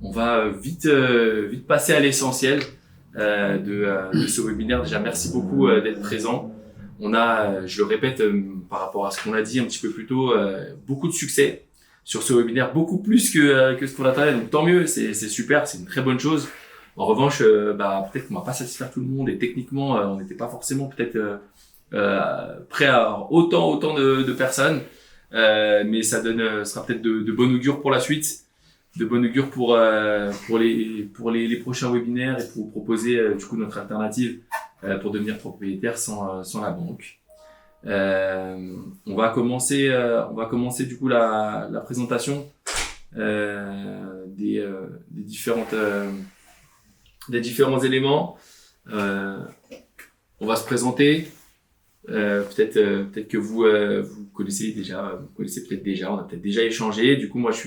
On va vite passer à l'essentiel de ce webinaire. Déjà, merci beaucoup d'être présent. On a, je le répète, par rapport à ce qu'on a dit un petit peu plus tôt, beaucoup de succès sur ce webinaire, beaucoup plus que ce qu'on attendait. Donc tant mieux, c'est super, c'est une très bonne chose. En revanche, peut-être qu'on va pas satisfaire tout le monde et techniquement, on n'était pas forcément peut-être prêt à avoir autant de personnes. Mais ça sera peut-être de bon augure pour la suite, de bon augure pour les prochains webinaires et pour vous proposer du coup notre alternative pour devenir propriétaire sans la banque. On va commencer du coup la présentation des différents éléments. On va se présenter. Peut-être que vous connaissez déjà, peut-être déjà, on a peut-être déjà échangé. Du coup, moi, je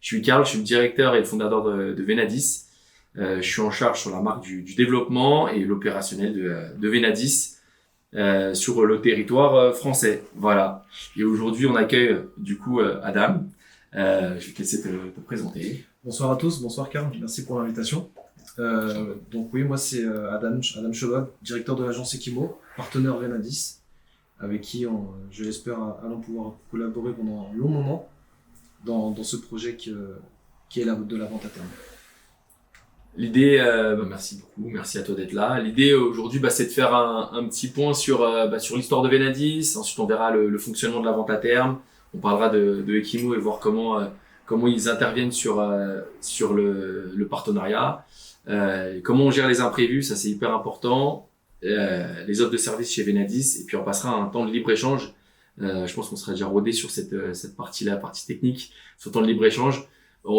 suis Karl, je suis le directeur et le fondateur de Venadis. Je suis en charge sur la marque du développement et l'opérationnel de Venadis sur le territoire français. Voilà. Et aujourd'hui, on accueille du coup Adam. Je vais te laisser te présenter. Bonsoir à tous, bonsoir Karl, merci pour l'invitation. Donc oui, moi c'est Adam Chobab, directeur de l'agence Equimo, partenaire Venadis, avec qui je l'espère allons pouvoir collaborer pendant un long moment dans ce projet qui est de la vente à terme. L'idée, merci beaucoup, merci à toi d'être là. L'idée aujourd'hui, c'est de faire un petit point sur l'histoire de Venadis. Ensuite, on verra le fonctionnement de la vente à terme. On parlera de Equimo et voir comment ils interviennent sur le partenariat. Comment on gère les imprévus, ça c'est hyper important. Les offres de services chez Venadis, et puis on passera un temps de libre-échange. Je pense qu'on sera déjà rodé sur cette partie-là, partie technique, sur le temps de libre-échange.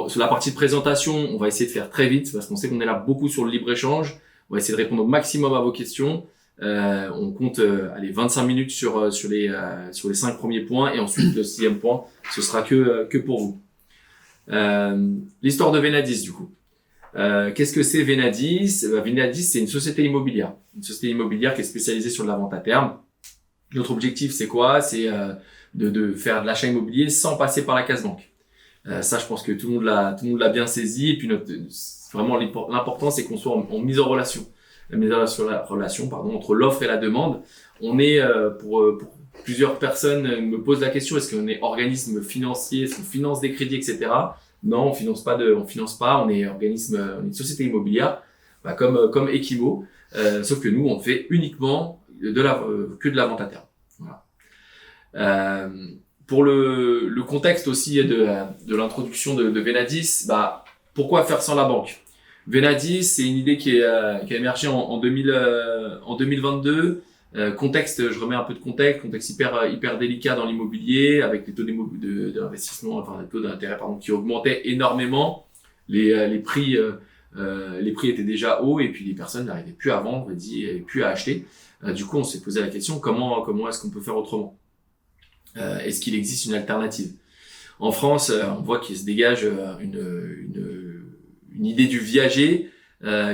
Sur la partie de présentation, on va essayer de faire très vite parce qu'on sait qu'on est là beaucoup sur le libre-échange. On va essayer de répondre au maximum à vos questions. On compte 25 minutes sur les 5 premiers points, et ensuite le 6e point, ce sera que pour vous. L'histoire de Venadis du coup. Qu'est-ce que c'est Venadis? Venadis, c'est une société immobilière. Une société immobilière qui est spécialisée sur la vente à terme. Notre objectif, c'est quoi? C'est de faire de l'achat immobilier sans passer par la case banque. Ça, je pense que tout le monde l'a bien saisi. Et puis vraiment l'important, c'est qu'on soit en mise en relation. La mise en relation, entre l'offre et la demande. On est pour plusieurs personnes me posent la question, est-ce qu'on est organisme financier, est-ce qu'on finance des crédits, etc. Non, on finance pas, on est on est une société immobilière, comme Equimo, sauf que nous, on fait uniquement que de la vente à terme. Voilà. Pour le contexte aussi de l'introduction de Venadis, pourquoi faire sans la banque? Venadis, c'est une idée qui a émergé en 2022. Contexte, je remets un peu de contexte hyper délicat dans l'immobilier, avec les taux d'investissement, les taux d'intérêt qui augmentaient énormément. Les prix étaient déjà hauts et puis les personnes n'arrivaient plus à vendre et plus à acheter. Du coup, on s'est posé la question comment est-ce qu'on peut faire autrement? Est-ce qu'il existe une alternative? En France, on voit qu'il se dégage une idée du viager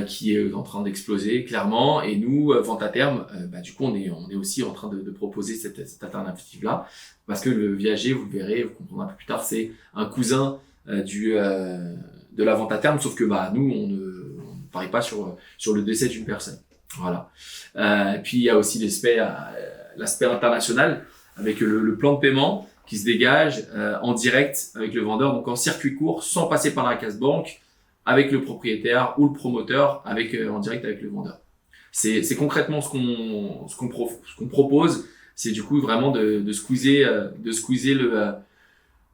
qui est en train d'exploser clairement, et nous, vente à terme, du coup on est aussi en train de proposer cette alternative là, parce que le viager, vous le verrez, vous comprendrez un peu plus tard, c'est un cousin de la vente à terme, sauf que nous on ne parie pas sur le décès d'une personne. Voilà. Et puis il y a aussi l'aspect international avec le plan de paiement qui se dégage en direct avec le vendeur, donc en circuit court, sans passer par la case banque, avec le propriétaire ou le promoteur, en direct avec le vendeur. C'est concrètement ce qu'on propose. C'est du coup vraiment de squeezer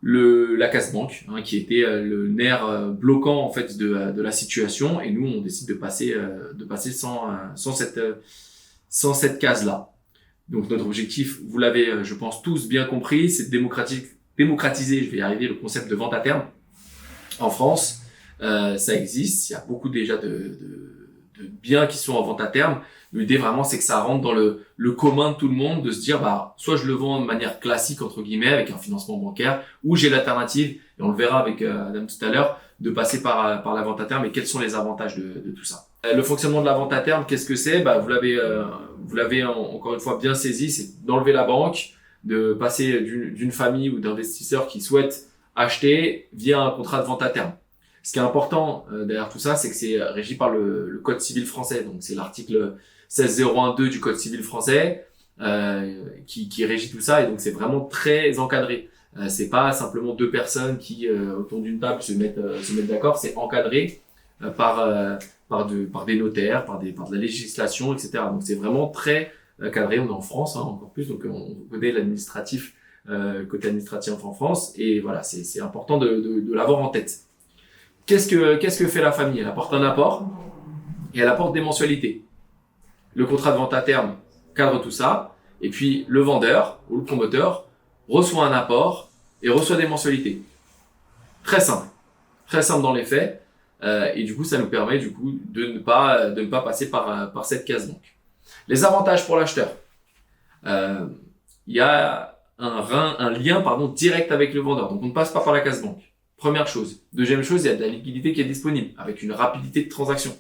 la case banque, qui était le nerf bloquant en fait de la situation. Et nous, on décide de passer sans cette case là. Donc notre objectif, vous l'avez, je pense tous bien compris, c'est de démocratiser, je vais y arriver, le concept de vente à terme en France. Ça existe, il y a beaucoup déjà de biens qui sont en vente à terme. L'idée vraiment, c'est que ça rentre dans le commun de tout le monde, de se dire soit je le vends de manière classique entre guillemets avec un financement bancaire, ou j'ai l'alternative, et on le verra avec Adam tout à l'heure, de passer par la vente à terme, et quels sont les avantages de tout ça. Le fonctionnement de la vente à terme, qu'est-ce que c'est? Vous l'avez encore une fois bien saisi, c'est d'enlever la banque, de passer d'une famille ou d'investisseurs qui souhaitent acheter via un contrat de vente à terme. Ce qui est important derrière tout ça, c'est que c'est régi par le Code civil français. Donc c'est l'article 16012 du Code civil français qui régit tout ça, et donc c'est vraiment très encadré. C'est pas simplement deux personnes qui autour d'une table se mettent d'accord, c'est encadré par des notaires, par de la législation, etc. Donc c'est vraiment très cadré. On est en France, hein, encore plus, donc on connaît l'administratif, côté administratif en France, et voilà, c'est important de l'avoir en tête. Qu'est-ce que fait la famille? Elle apporte un apport et elle apporte des mensualités. Le contrat de vente à terme cadre tout ça, et puis le vendeur ou le promoteur reçoit un apport et reçoit des mensualités. Très simple dans les faits, et du coup ça nous permet du coup de ne pas passer par cette case. Donc les avantages pour l'acheteur, il y a un lien direct avec le vendeur, donc on ne passe pas par la case banque. Première chose. Deuxième chose, il y a de la liquidité qui est disponible avec une rapidité de transaction.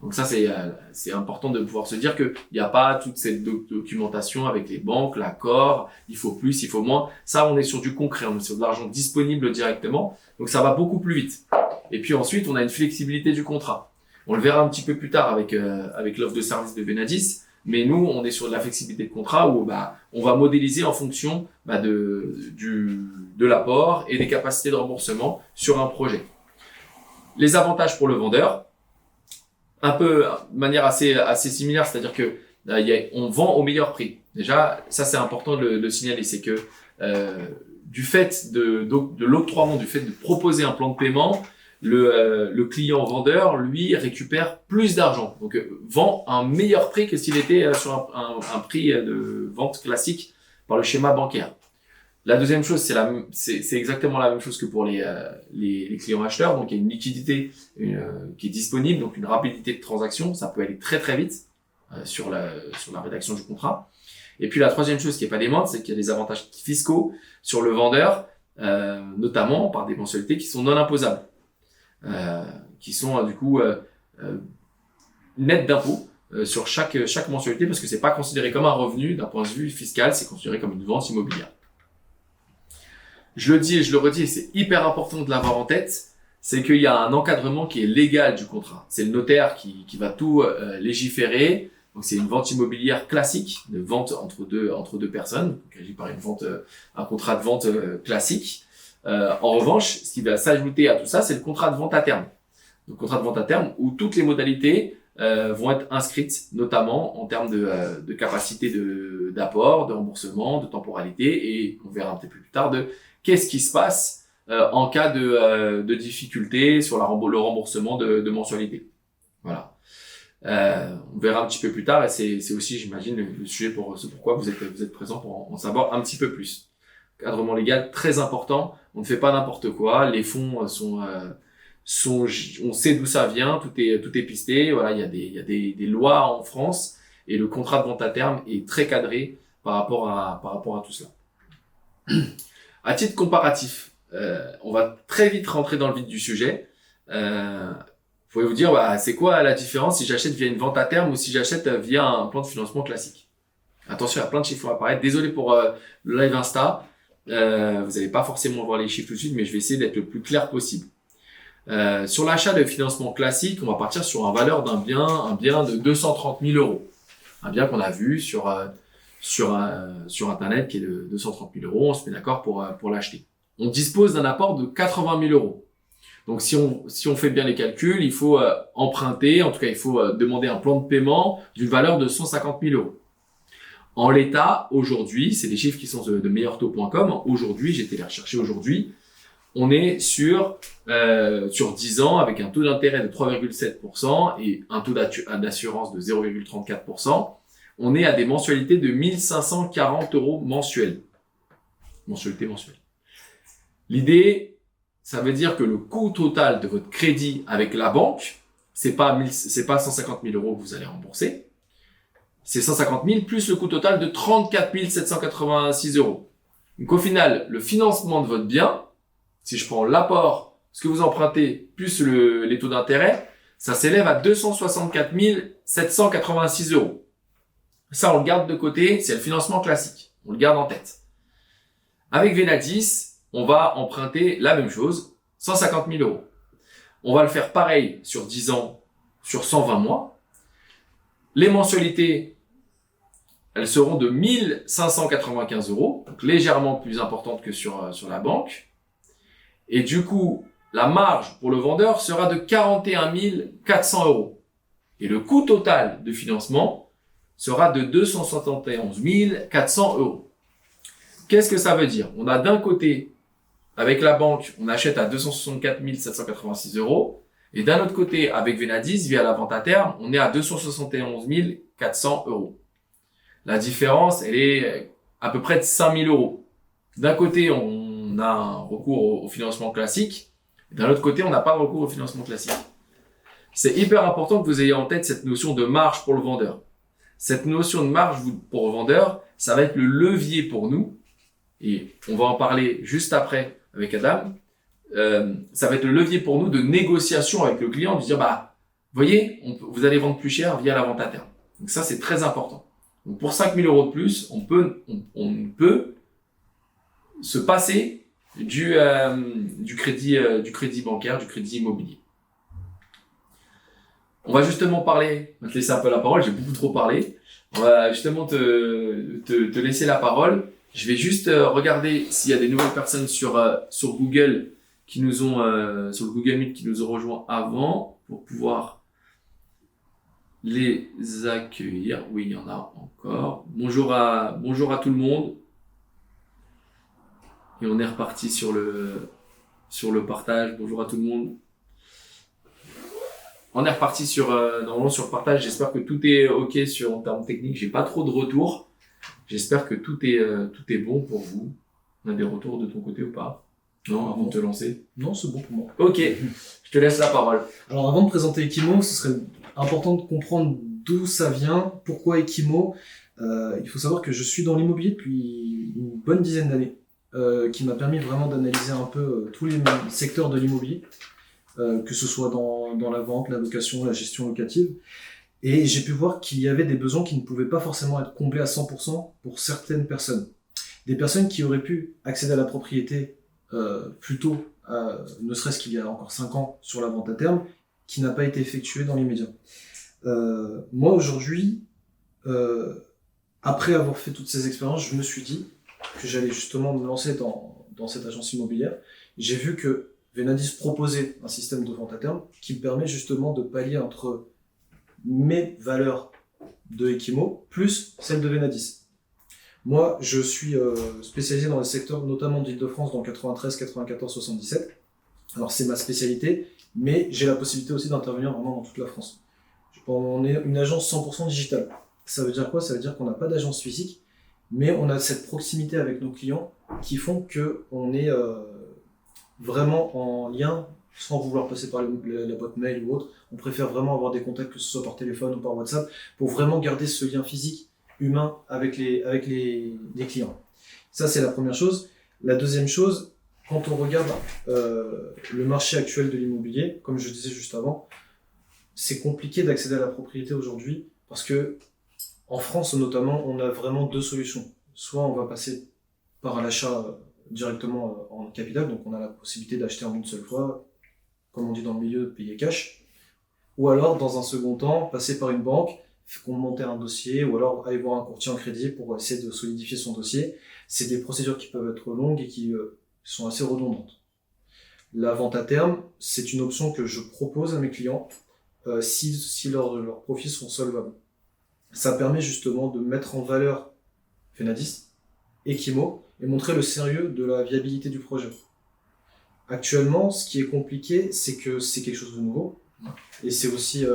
Donc ça, c'est important de pouvoir se dire qu'il n'y a pas toute cette documentation avec les banques, l'accord, il faut plus, il faut moins. Ça, on est sur du concret, on est sur de l'argent disponible directement. Donc ça va beaucoup plus vite. Et puis ensuite, on a une flexibilité du contrat. On le verra un petit peu plus tard avec l'offre de service de Venadis. Mais nous, on est sur de la flexibilité de contrat où on va modéliser en fonction de l'apport et des capacités de remboursement sur un projet. Les avantages pour le vendeur, un peu de manière assez similaire, c'est-à-dire que on vend au meilleur prix. Déjà, ça c'est important de le signaler, c'est que du fait de l'octroiement, du fait de proposer un plan de paiement, le client vendeur, lui, récupère plus d'argent. Donc, vend un meilleur prix que s'il était sur un prix de vente classique par le schéma bancaire. La deuxième chose, c'est exactement la même chose que pour les clients acheteurs. Donc, il y a une liquidité qui est disponible, donc une rapidité de transaction. Ça peut aller très très vite sur la rédaction du contrat. Et puis, la troisième chose qui n'est pas des moindres, c'est qu'il y a des avantages fiscaux sur le vendeur, notamment par des mensualités qui sont non imposables. Qui sont du coup nettes d'impôts sur chaque mensualité, parce que c'est pas considéré comme un revenu d'un point de vue fiscal, c'est considéré comme une vente immobilière. Je le dis et je le redis, et c'est hyper important de l'avoir en tête, c'est qu'il y a un encadrement qui est légal du contrat. C'est le notaire qui va tout légiférer. Donc c'est une vente immobilière classique, de vente entre deux personnes, donc régie par un contrat de vente classique. En revanche, ce qui va s'ajouter à tout ça, c'est le contrat de vente à terme. Le contrat de vente à terme où toutes les modalités vont être inscrites, notamment en termes de capacité d'apport, de remboursement, de temporalité, et on verra un petit peu plus tard de qu'est-ce qui se passe en cas de difficulté sur le remboursement de mensualité. Voilà. On verra un petit peu plus tard, et c'est aussi, j'imagine, le sujet pourquoi vous êtes présent pour en savoir un petit peu plus. Cadrement légal très important. On ne fait pas n'importe quoi. Les fonds on sait d'où ça vient. Tout est pisté. Voilà, il y a des lois en France, et le contrat de vente à terme est très cadré par rapport à tout cela. À titre comparatif, on va très vite rentrer dans le vif du sujet. Vous pouvez vous dire, c'est quoi la différence si j'achète via une vente à terme ou si j'achète via un plan de financement classique? Attention, il y a plein de chiffres qui vont apparaître. Désolé pour le live Insta. Vous n'allez pas forcément voir les chiffres tout de suite, mais je vais essayer d'être le plus clair possible. Sur l'achat de financement classique, on va partir sur un valeur d'un bien, un bien de 230 000 euros. Un bien qu'on a vu sur Internet qui est de 230 000 euros. On se met d'accord pour l'acheter. On dispose d'un apport de 80 000 euros. Donc, si on fait bien les calculs, il faut emprunter, en tout cas, il faut demander un plan de paiement d'une valeur de 150 000 euros. En l'état, aujourd'hui, c'est des chiffres qui sont de meilleurtaux.com. Aujourd'hui, j'ai été les rechercher aujourd'hui. On est sur 10 ans avec un taux d'intérêt de 3,7% et un taux d'assurance de 0,34%. On est à des mensualités de 1 540 euros mensuels. Mensualité mensuelle. L'idée, ça veut dire que le coût total de votre crédit avec la banque, c'est pas 150 000 euros que vous allez rembourser. C'est 150 000 plus le coût total de 34 786 euros. Donc au final, le financement de votre bien, si je prends l'apport, ce que vous empruntez, plus les taux d'intérêt, ça s'élève à 264 786 euros. Ça, on le garde de côté, c'est le financement classique. On le garde en tête. Avec Venadis, on va emprunter la même chose, 150 000 euros. On va le faire pareil sur 10 ans, sur 120 mois. Les mensualités, elles seront de 1 595 €, donc légèrement plus importantes que sur la banque. Et du coup, la marge pour le vendeur sera de 41 400 €. Et le coût total de financement sera de 271 400 €. Qu'est-ce que ça veut dire? On a d'un côté, avec la banque, on achète à 264 786 €. Et d'un autre côté, avec Venadis, via la vente à terme, on est à 271 400 €. La différence, elle est à peu près de 5 000 €. D'un côté, on a un recours au financement classique. D'un autre côté, on n'a pas de recours au financement classique. C'est hyper important que vous ayez en tête cette notion de marge pour le vendeur. Cette notion de marge pour le vendeur, ça va être le levier pour nous. Et on va en parler juste après avec Adam. Ça va être le levier pour nous de négociation avec le client, de dire, voyez, vous allez vendre plus cher via la vente à terme. Donc ça, c'est très important. Donc pour 5 000 € de plus, on peut se passer du crédit bancaire, du crédit immobilier. On va justement parler, on va te laisser un peu la parole, j'ai beaucoup trop parlé. On va justement te laisser la parole. Je vais juste regarder s'il y a des nouvelles personnes sur Google qui nous ont sur le Google Meet qui nous ont rejoints avant pour pouvoir les accueillir. Oui, il y en a encore. Bonjour à tout le monde. Et on est reparti sur le partage. Bonjour à tout le monde. On est reparti normalement sur le partage. J'espère que tout est OK en termes techniques. J'ai pas trop de retours. J'espère que tout est bon pour vous. On a des retours de ton côté ou pas? Non, avant de te lancer? Non, c'est bon pour moi. Ok, je te laisse la parole. Alors avant de présenter Equimo, ce serait important de comprendre d'où ça vient, pourquoi Equimo. Il faut savoir que je suis dans l'immobilier depuis une bonne dizaine d'années, qui m'a permis vraiment d'analyser un peu tous les secteurs de l'immobilier, que ce soit dans la vente, la location, la gestion locative. Et j'ai pu voir qu'il y avait des besoins qui ne pouvaient pas forcément être comblés à 100% pour certaines personnes. Des personnes qui auraient pu accéder à la propriété plus tôt, ne serait-ce qu'il y a encore 5 ans, sur la vente à terme, qui n'a pas été effectuée dans l'immédiat. Moi, aujourd'hui, après avoir fait toutes ces expériences, je me suis dit que j'allais justement me lancer dans cette agence immobilière. J'ai vu que Venadis proposait un système de vente à terme qui me permet justement de pallier entre mes valeurs de Equimo plus celles de Venadis. Moi, je suis spécialisé dans les secteurs notamment d'Île-de-France dans 93, 94, 77. Alors c'est ma spécialité, mais j'ai la possibilité aussi d'intervenir vraiment dans toute la France. On est une agence 100% digitale. Ça veut dire quoi? Ça veut dire qu'on n'a pas d'agence physique, mais on a cette proximité avec nos clients qui font qu'on est vraiment en lien, sans vouloir passer par la boîte mail ou autre. On préfère vraiment avoir des contacts, que ce soit par téléphone ou par WhatsApp, pour vraiment garder ce lien physique, humain, avec les clients. Ça, c'est la première chose. La deuxième chose, quand on regarde le marché actuel de l'immobilier, comme je disais juste avant, c'est compliqué d'accéder à la propriété aujourd'hui, parce que en France notamment, on a vraiment deux solutions. Soit on va passer par l'achat directement en capital, donc on a la possibilité d'acheter en une seule fois, comme on dit dans le milieu, payer cash. Ou alors, dans un second temps, passer par une banque, monter un dossier, ou alors aller voir un courtier en crédit pour essayer de solidifier son dossier. C'est des procédures qui peuvent être longues et qui sont assez redondantes. La vente à terme, c'est une option que je propose à mes clients si leurs profits sont solvables. Ça permet justement de mettre en valeur Venadis, Equimo, et montrer le sérieux de la viabilité du projet. Actuellement, ce qui est compliqué, c'est que c'est quelque chose de nouveau, et c'est aussi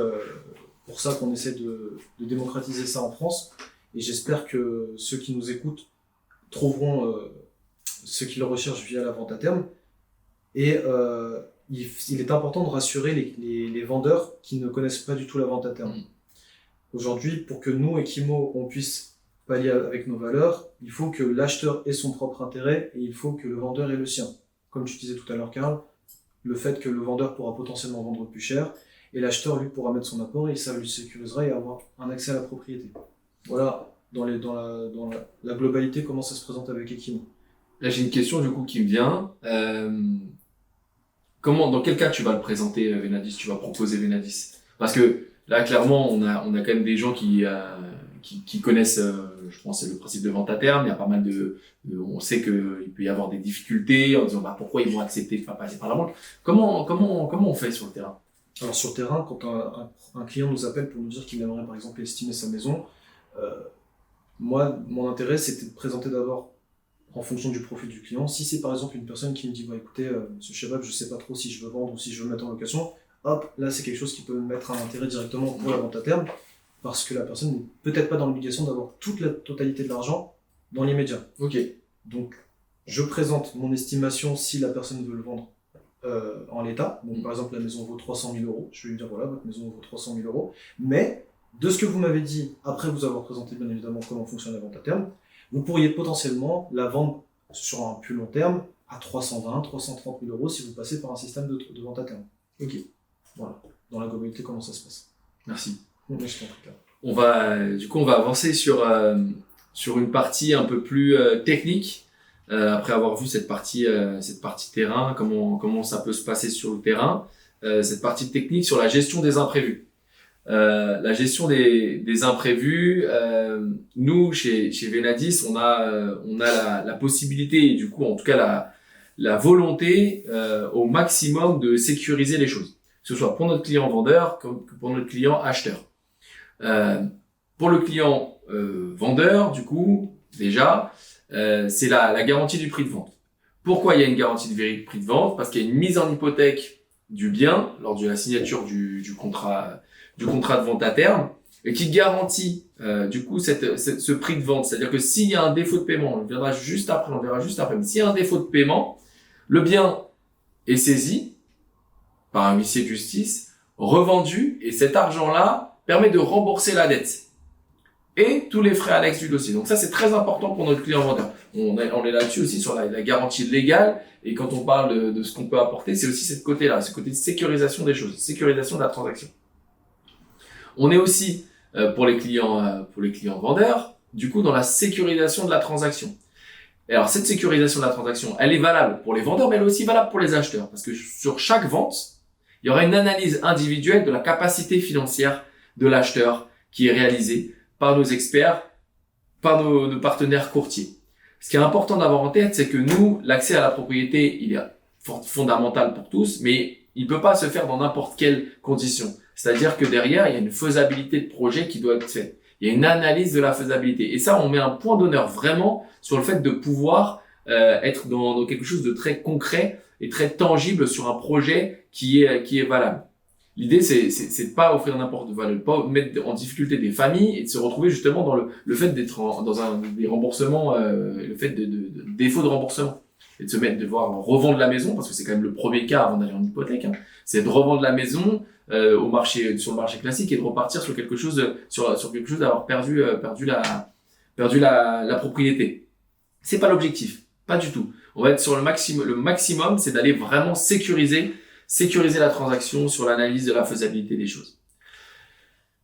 pour ça qu'on essaie de démocratiser ça en France, et j'espère que ceux qui nous écoutent trouveront ce qu'ils recherchent via la vente à terme, et il est important de rassurer les vendeurs qui ne connaissent pas du tout la vente à terme. Aujourd'hui, pour que nous, Equimo, on puisse pallier avec nos valeurs, il faut que l'acheteur ait son propre intérêt et il faut que le vendeur ait le sien. Comme tu disais tout à l'heure, Karl, le fait que le vendeur pourra potentiellement vendre plus cher et l'acheteur, lui, pourra mettre son apport et ça lui sécurisera et avoir un accès à la propriété. Voilà, dans la globalité, comment ça se présente avec Equimo. Là, j'ai une question du coup qui me vient. dans quel cas tu vas le présenter, Venadis, tu vas proposer Venadis? Parce que là, clairement, on a quand même des gens qui connaissent, je pense, le principe de vente à terme. Il y a pas mal on sait qu'il peut y avoir des difficultés en disant, pourquoi ils vont accepter de faire passer par la banque? Comment on fait sur le terrain? Alors sur le terrain, quand un client nous appelle pour nous dire qu'il aimerait par exemple estimer sa maison, moi, mon intérêt, c'était de présenter d'abord en fonction du profil du client. Si c'est par exemple une personne qui me dit, écoutez, monsieur Chebab, je sais pas trop si je veux vendre ou si je veux mettre en location, hop, là c'est quelque chose qui peut me mettre un intérêt directement pour la vente à terme, parce que la personne n'est peut-être pas dans l'obligation d'avoir toute la totalité de l'argent dans l'immédiat. Ok. Donc, je présente mon estimation si la personne veut le vendre en l'état. Donc, par exemple, la maison vaut 300 000 euros. Je vais lui dire, voilà, votre maison vaut 300 000 euros. Mais, de ce que vous m'avez dit, après vous avoir présenté bien évidemment comment fonctionne la vente à terme, vous pourriez potentiellement la vendre sur un plus long terme à 320 330 000 euros si vous passez par un système de vente à terme. Ok. Voilà. Dans la globalité, comment ça se passe. Merci. Je t'en prie. On va avancer sur une partie un peu plus technique. Après avoir vu cette partie terrain, comment ça peut se passer sur le terrain, cette partie technique sur la gestion des imprévus. La gestion des imprévus, nous chez Venadis, on a la possibilité, et du coup en tout cas la volonté au maximum de sécuriser les choses, que ce soit pour notre client vendeur comme pour notre client acheteur. Pour le client vendeur, du coup, déjà, c'est la garantie du prix de vente. Pourquoi il y a une garantie de prix de vente? Parce qu'il y a une mise en hypothèque du bien lors de la signature du contrat de vente à terme, et qui garantit du coup ce prix de vente. C'est-à-dire que s'il y a un défaut de paiement, on verra juste après, mais s'il y a un défaut de paiement, le bien est saisi par un huissier de justice, revendu, et cet argent-là permet de rembourser la dette et tous les frais annexes du dossier. Donc ça, c'est très important pour notre client vendeur. On est là-dessus aussi sur la garantie légale, et quand on parle de ce qu'on peut apporter, c'est aussi ce côté de sécurisation des choses, sécurisation de la transaction. On est aussi pour les clients vendeurs, du coup, dans la sécurisation de la transaction. Et alors cette sécurisation de la transaction, elle est valable pour les vendeurs, mais elle est aussi valable pour les acheteurs, parce que sur chaque vente, il y aura une analyse individuelle de la capacité financière de l'acheteur qui est réalisée par nos experts, par nos partenaires courtiers. Ce qui est important d'avoir en tête, c'est que nous, l'accès à la propriété, il est fondamental pour tous, mais il peut pas se faire dans n'importe quelle condition. C'est-à-dire que derrière, il y a une faisabilité de projet qui doit être faite. Il y a une analyse de la faisabilité. Et ça, on met un point d'honneur vraiment sur le fait de pouvoir être dans quelque chose de très concret et très tangible sur un projet qui est valable. L'idée, c'est de pas offrir n'importe quoi, de pas mettre en difficulté des familles et de se retrouver justement dans le fait d'être dans des remboursements, le fait de défaut de remboursement. Et de devoir revendre la maison, parce que c'est quand même le premier cas avant d'aller en hypothèque, c'est de revendre la maison sur le marché classique et de repartir sur quelque chose d'avoir perdu la propriété. C'est pas l'objectif, pas du tout. On va être sur le maximum, c'est d'aller vraiment sécuriser la transaction sur l'analyse de la faisabilité des choses.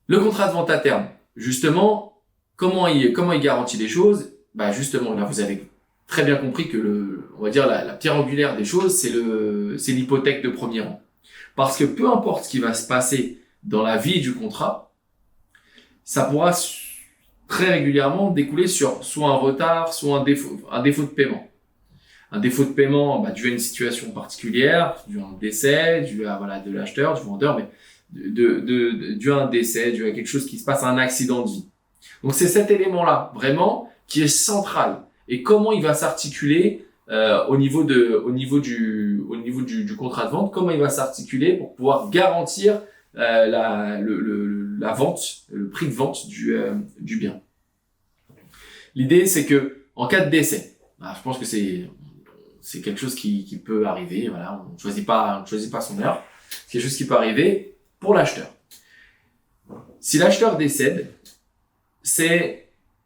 Le contrat de vente à terme, justement, comment il garantit les choses? Justement, là, vous avez très bien compris que on va dire la pierre angulaire des choses, c'est l'hypothèque de premier rang. Parce que peu importe ce qui va se passer dans la vie du contrat, ça pourra très régulièrement découler sur soit un retard, soit un défaut de paiement. Un défaut de paiement dû à une situation particulière, dû à un décès, dû à de l'acheteur, du vendeur, mais dû à un décès, dû à quelque chose qui se passe, un accident de vie. Donc c'est cet élément-là vraiment qui est central. Et comment il va s'articuler au niveau du contrat de vente, comment il va s'articuler pour pouvoir garantir la vente, le prix de vente du bien. L'idée, c'est que en cas de décès, je pense que c'est quelque chose qui peut arriver. Voilà, on ne choisit pas son heure. C'est quelque chose qui peut arriver pour l'acheteur. Si l'acheteur décède,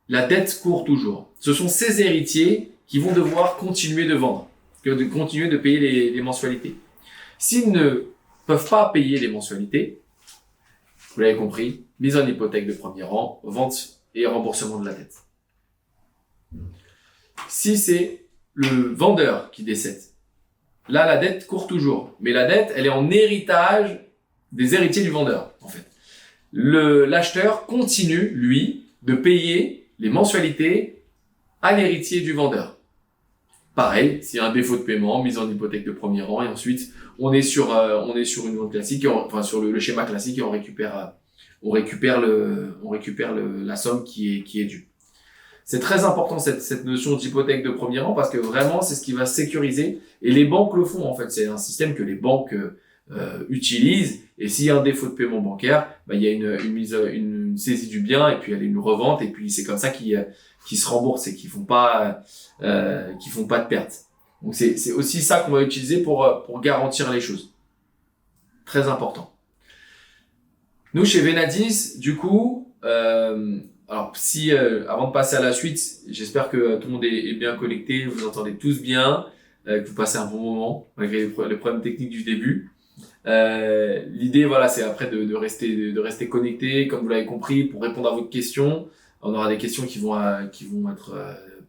la dette court toujours. Ce sont ses héritiers qui vont devoir continuer de vendre, continuer de payer les mensualités. S'ils ne peuvent pas payer les mensualités, vous l'avez compris, mise en hypothèque de premier rang, vente et remboursement de la dette. Si c'est le vendeur qui décède, là, la dette court toujours. Mais la dette, elle est en héritage des héritiers du vendeur, en fait. L'acheteur continue, lui, de payer les mensualités à l'héritier du vendeur. Pareil, s'il y a un défaut de paiement, mise en hypothèque de premier rang, et ensuite, on est sur une vente classique, enfin, sur le schéma classique, et on récupère la somme qui est due. C'est très important cette notion d'hypothèque de premier rang parce que vraiment c'est ce qui va sécuriser et les banques le font en fait. C'est un système que les banques utilisent et s'il y a un défaut de paiement bancaire, il y a une saisie du bien et puis il y a une revente et puis c'est comme ça qu'ils se remboursent et qu'ils font pas de perte. Donc c'est aussi ça qu'on va utiliser pour garantir les choses. Très important. Nous chez Venadis, du coup. Alors, avant de passer à la suite, j'espère que tout le monde est bien connecté, vous entendez tous bien, que vous passez un bon moment, malgré les problèmes techniques du début. L'idée, voilà, c'est après de rester connecté, comme vous l'avez compris, pour répondre à vos questions. On aura des questions qui vont être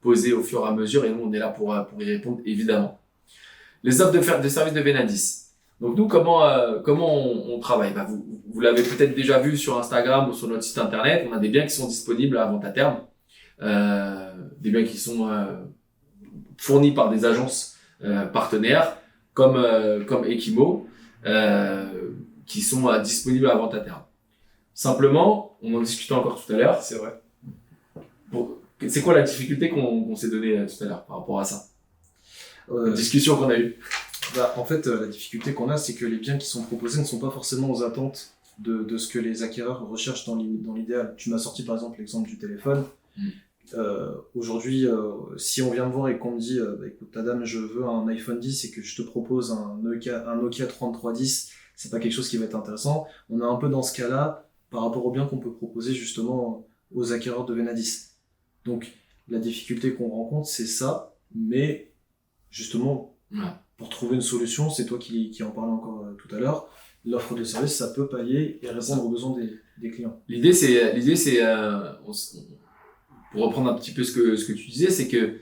posées au fur et à mesure, et nous, on est là pour y répondre, évidemment. Les offres de services de Venadis. Donc nous, comment on travaille? Vous l'avez peut-être déjà vu sur Instagram ou sur notre site internet. On a des biens qui sont disponibles à vente à terme, des biens qui sont fournis par des agences partenaires comme Equimo, qui sont disponibles à vente à terme. Simplement, on en discutait encore tout à l'heure. C'est vrai. C'est quoi la difficulté qu'on s'est donnée tout à l'heure par rapport à ça? La discussion qu'on a eue. En fait, la difficulté qu'on a, c'est que les biens qui sont proposés ne sont pas forcément aux attentes de ce que les acquéreurs recherchent dans l'idéal. Tu m'as sorti par exemple l'exemple du téléphone. Aujourd'hui, si on vient me voir et qu'on me dit écoute, madame, je veux un iPhone 10 et que je te propose un Nokia 3310, c'est pas quelque chose qui va être intéressant. On est un peu dans ce cas-là par rapport aux biens qu'on peut proposer justement aux acquéreurs de Venadis. Donc, la difficulté qu'on rencontre, c'est ça, mais justement, pour trouver une solution, c'est toi qui en parlais encore tout à l'heure, l'offre de service, ça peut pallier et répondre aux besoins des clients. L'idée c'est pour reprendre un petit peu ce que tu disais, c'est que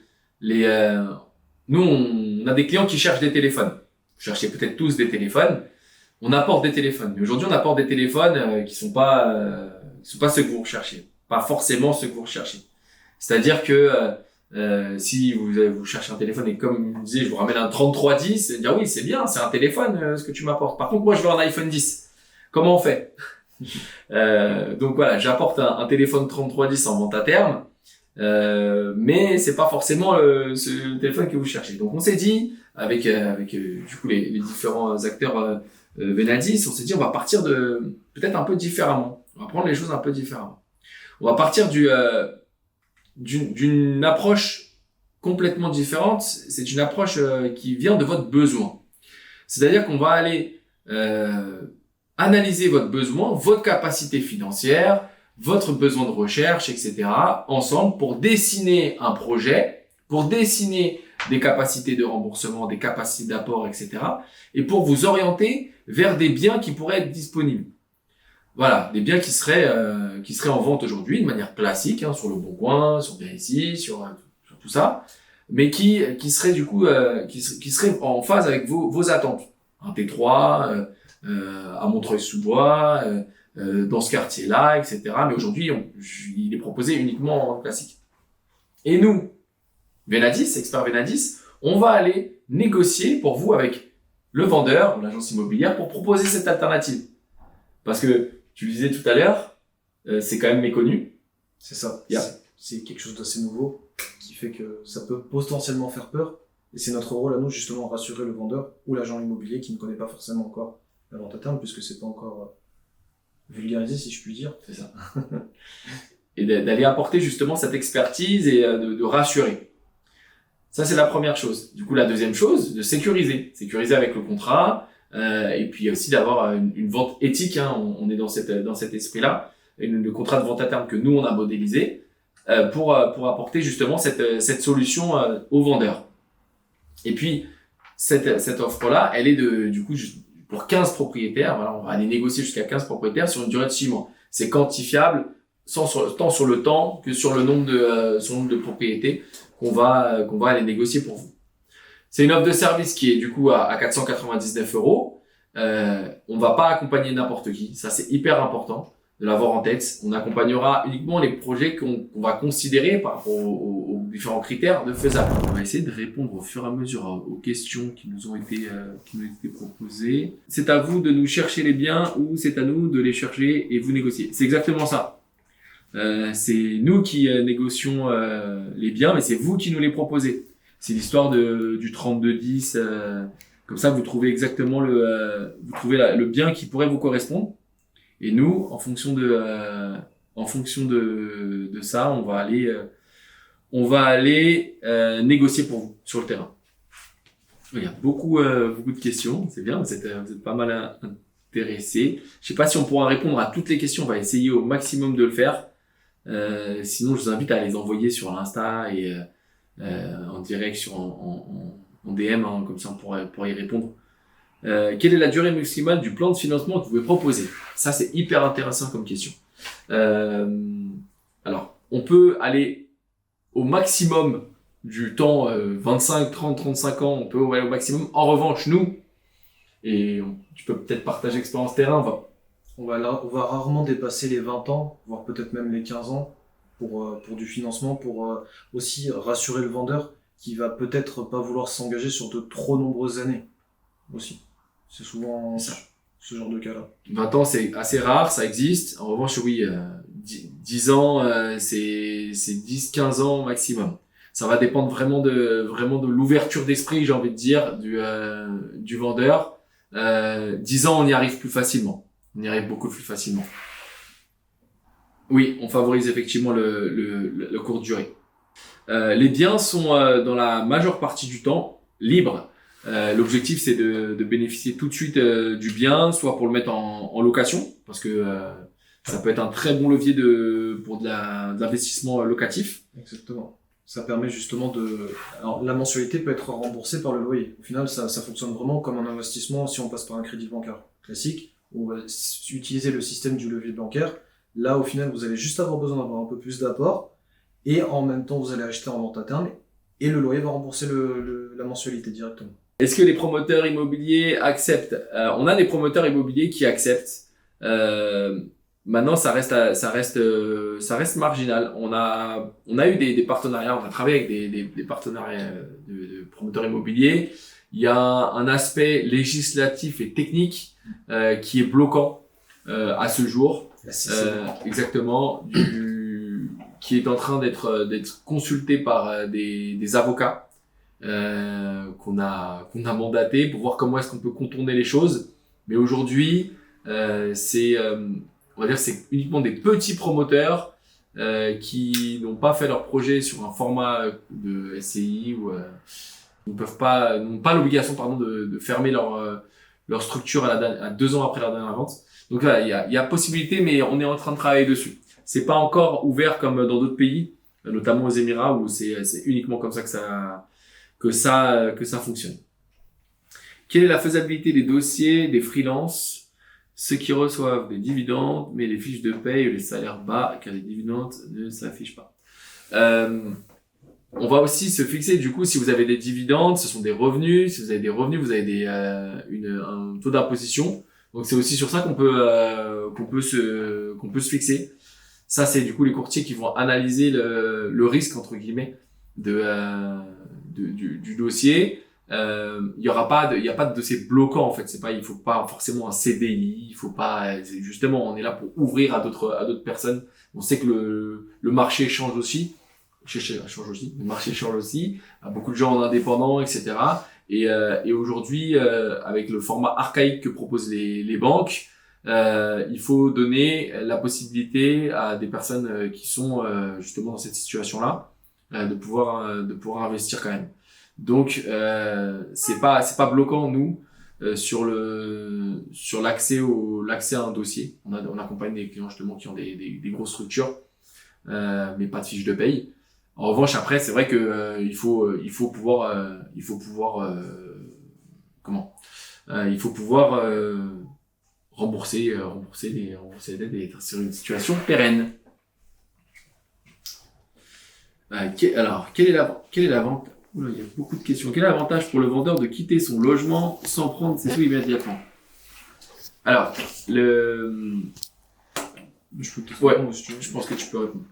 nous on a des clients qui cherchent des téléphones. Vous cherchez peut-être tous des téléphones. On apporte des téléphones, mais aujourd'hui on apporte des téléphones qui sont pas ceux que vous recherchez, pas forcément ceux que vous recherchez. C'est-à-dire que si vous cherchez un téléphone et comme je disais, je vous ramène un 3310, et dire oui, c'est bien, c'est un téléphone ce que tu m'apportes. Par contre, moi, je veux un iPhone 10. Comment on fait? Donc voilà, j'apporte un téléphone 3310 en vente à terme, mais c'est pas forcément le téléphone que vous cherchez. Donc on s'est dit, avec du coup les différents acteurs Venadis, on s'est dit on va partir peut-être un peu différemment. On va prendre les choses un peu différemment. On va partir d'une approche complètement différente. C'est une approche qui vient de votre besoin. C'est-à-dire qu'on va aller analyser votre besoin, votre capacité financière, votre besoin de recherche, etc. ensemble pour dessiner un projet, pour dessiner des capacités de remboursement, des capacités d'apport, etc. et pour vous orienter vers des biens qui pourraient être disponibles. Voilà, des biens qui seraient en vente aujourd'hui de manière classique, sur le Bon Coin, sur BSI, sur tout ça, mais qui seraient du coup qui seraient en phase avec vos attentes. Un T3 à Montreuil-sous-Bois, dans ce quartier-là, etc. Mais aujourd'hui, il est proposé uniquement en vente classique. Et nous, Venadis, expert Venadis, on va aller négocier pour vous avec le vendeur, l'agence immobilière, pour proposer cette alternative. Parce que tu le disais tout à l'heure, c'est quand même méconnu. C'est ça. Yeah. C'est quelque chose d'assez nouveau qui fait que ça peut potentiellement faire peur. Et c'est notre rôle à nous, justement, rassurer le vendeur ou l'agent immobilier qui ne connaît pas forcément encore la vente à terme, puisque c'est pas encore vulgarisé, si je puis dire. C'est ça. Et d'aller apporter justement cette expertise et de rassurer. Ça, c'est la première chose. Du coup, la deuxième chose, de sécuriser. Sécuriser avec le contrat. Et puis aussi d'avoir une vente éthique, on est dans cet esprit-là, le contrat de vente à terme que nous on a modélisé pour apporter justement cette solution aux vendeurs. Et puis cette offre-là, elle est du coup pour 15 propriétaires. Voilà, on va aller négocier jusqu'à 15 propriétaires sur une durée de 6 mois. C'est quantifiable tant sur le temps que sur le nombre de propriétés qu'on va aller négocier pour vous. C'est une offre de service qui est du coup à 499 euros. On va pas accompagner n'importe qui. Ça, c'est hyper important de l'avoir en tête. On accompagnera uniquement les projets qu'on va considérer par rapport aux différents critères de faisable. On va essayer de répondre au fur et à mesure aux questions qui nous ont été proposées. C'est à vous de nous chercher les biens ou c'est à nous de les chercher et vous négocier. C'est exactement ça. C'est nous qui négocions les biens, mais c'est vous qui nous les proposez. C'est l'histoire du 32-10. Comme ça, vous trouvez exactement vous trouvez le bien qui pourrait vous correspondre. Et nous, en fonction de ça, on va aller négocier pour vous sur le terrain. Il y a beaucoup de questions. C'est bien, vous êtes pas mal intéressés. Je sais pas si on pourra répondre à toutes les questions. On va essayer au maximum de le faire. Sinon, je vous invite à les envoyer sur l'Insta et en direct en DM, hein, comme ça on pourra y répondre. Quelle est la durée maximale du plan de financement que vous pouvez proposer? Ça, c'est hyper intéressant comme question. Alors, on peut aller au maximum du temps, 25, 30, 35 ans, on peut aller au maximum. En revanche, nous, et tu peux peut-être partager expérience terrain, on va rarement dépasser les 20 ans, voire peut-être même les 15 ans pour du financement, pour aussi rassurer le vendeur qui va peut-être pas vouloir s'engager sur de trop nombreuses années aussi. C'est souvent ce genre de cas-là. 20 ans, c'est assez rare, ça existe. En revanche, oui, 10 ans, c'est 10-15 ans maximum. Ça va dépendre vraiment de l'ouverture d'esprit, j'ai envie de dire, du vendeur. 10 ans, on y arrive plus facilement. On y arrive beaucoup plus facilement. Oui, on favorise effectivement le courte durée. Les biens sont dans la majeure partie du temps libres. L'objectif, c'est de bénéficier tout de suite du bien, soit pour le mettre en location, parce que ça peut être un très bon levier pour de l'investissement locatif. Exactement. Ça permet justement Alors, la mensualité peut être remboursée par le loyer. Au final, ça fonctionne vraiment comme un investissement si on passe par un crédit bancaire classique. On va utiliser le système du levier bancaire. Là, au final, vous allez juste avoir besoin d'avoir un peu plus d'apport. Et en même temps, vous allez acheter en vente à terme. Et le loyer va rembourser la mensualité directement. Est-ce que les promoteurs immobiliers acceptent? On a des promoteurs immobiliers qui acceptent. Maintenant, ça reste marginal. On a eu des partenariats, on a travaillé avec des partenariats de promoteurs immobiliers. Il y a un aspect législatif et technique qui est bloquant à ce jour. Exactement, qui est en train d'être consulté par des avocats qu'on a mandatés pour voir comment est-ce qu'on peut contourner les choses. Mais aujourd'hui, on va dire c'est uniquement des petits promoteurs qui n'ont pas fait leur projet sur un format de SCI ou n'ont pas l'obligation de fermer leur structure à 2 ans après la dernière vente. Donc là, il y a possibilité, mais on est en train de travailler dessus. C'est pas encore ouvert comme dans d'autres pays, notamment aux Émirats où c'est uniquement comme ça que ça fonctionne. Quelle est la faisabilité des dossiers des freelances, ceux qui reçoivent des dividendes, mais les fiches de paye ou les salaires bas, car les dividendes ne s'affichent pas. On va aussi se fixer, du coup, si vous avez des dividendes, ce sont des revenus. Si vous avez des revenus, vous avez un taux d'imposition. Donc c'est aussi sur ça qu'on peut se fixer. Ça, c'est du coup les courtiers qui vont analyser le risque entre guillemets du dossier. Il y a pas de dossier bloquant en fait. Il faut pas forcément un CDI. Il faut pas. Justement, on est là pour ouvrir à d'autres personnes. On sait que le marché change aussi. Le marché change aussi. Beaucoup de gens en indépendants, etc. Et aujourd'hui, avec le format archaïque que proposent les banques, il faut donner la possibilité à des personnes qui sont justement dans cette situation-là de pouvoir investir quand même. Donc c'est pas bloquant nous sur l'accès à un dossier. On accompagne des clients justement qui ont des grosses structures, mais pas de fiche de paye. En revanche, après, c'est vrai que il faut pouvoir rembourser les dettes et être sur une situation pérenne. Quelle est la vente Oula, il y a beaucoup de questions. Quel est l'avantage pour le vendeur de quitter son logement sans prendre ses sous immédiatement? Alors, Je peux te Ouais, répondre si tu veux. je pense que tu peux répondre.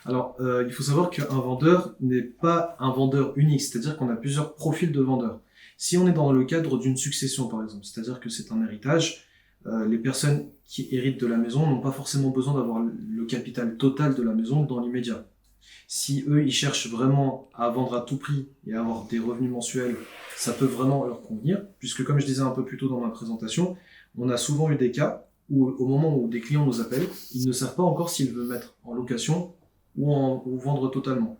Alors, il faut savoir qu'un vendeur n'est pas un vendeur unique, c'est-à-dire qu'on a plusieurs profils de vendeurs. Si on est dans le cadre d'une succession, par exemple, c'est-à-dire que c'est un héritage, les personnes qui héritent de la maison n'ont pas forcément besoin d'avoir le capital total de la maison dans l'immédiat. Si eux, ils cherchent vraiment à vendre à tout prix et à avoir des revenus mensuels, ça peut vraiment leur convenir, puisque comme je disais un peu plus tôt dans ma présentation, on a souvent eu des cas où au moment où des clients nous appellent, ils ne savent pas encore s'ils veulent mettre en location ou vendre totalement.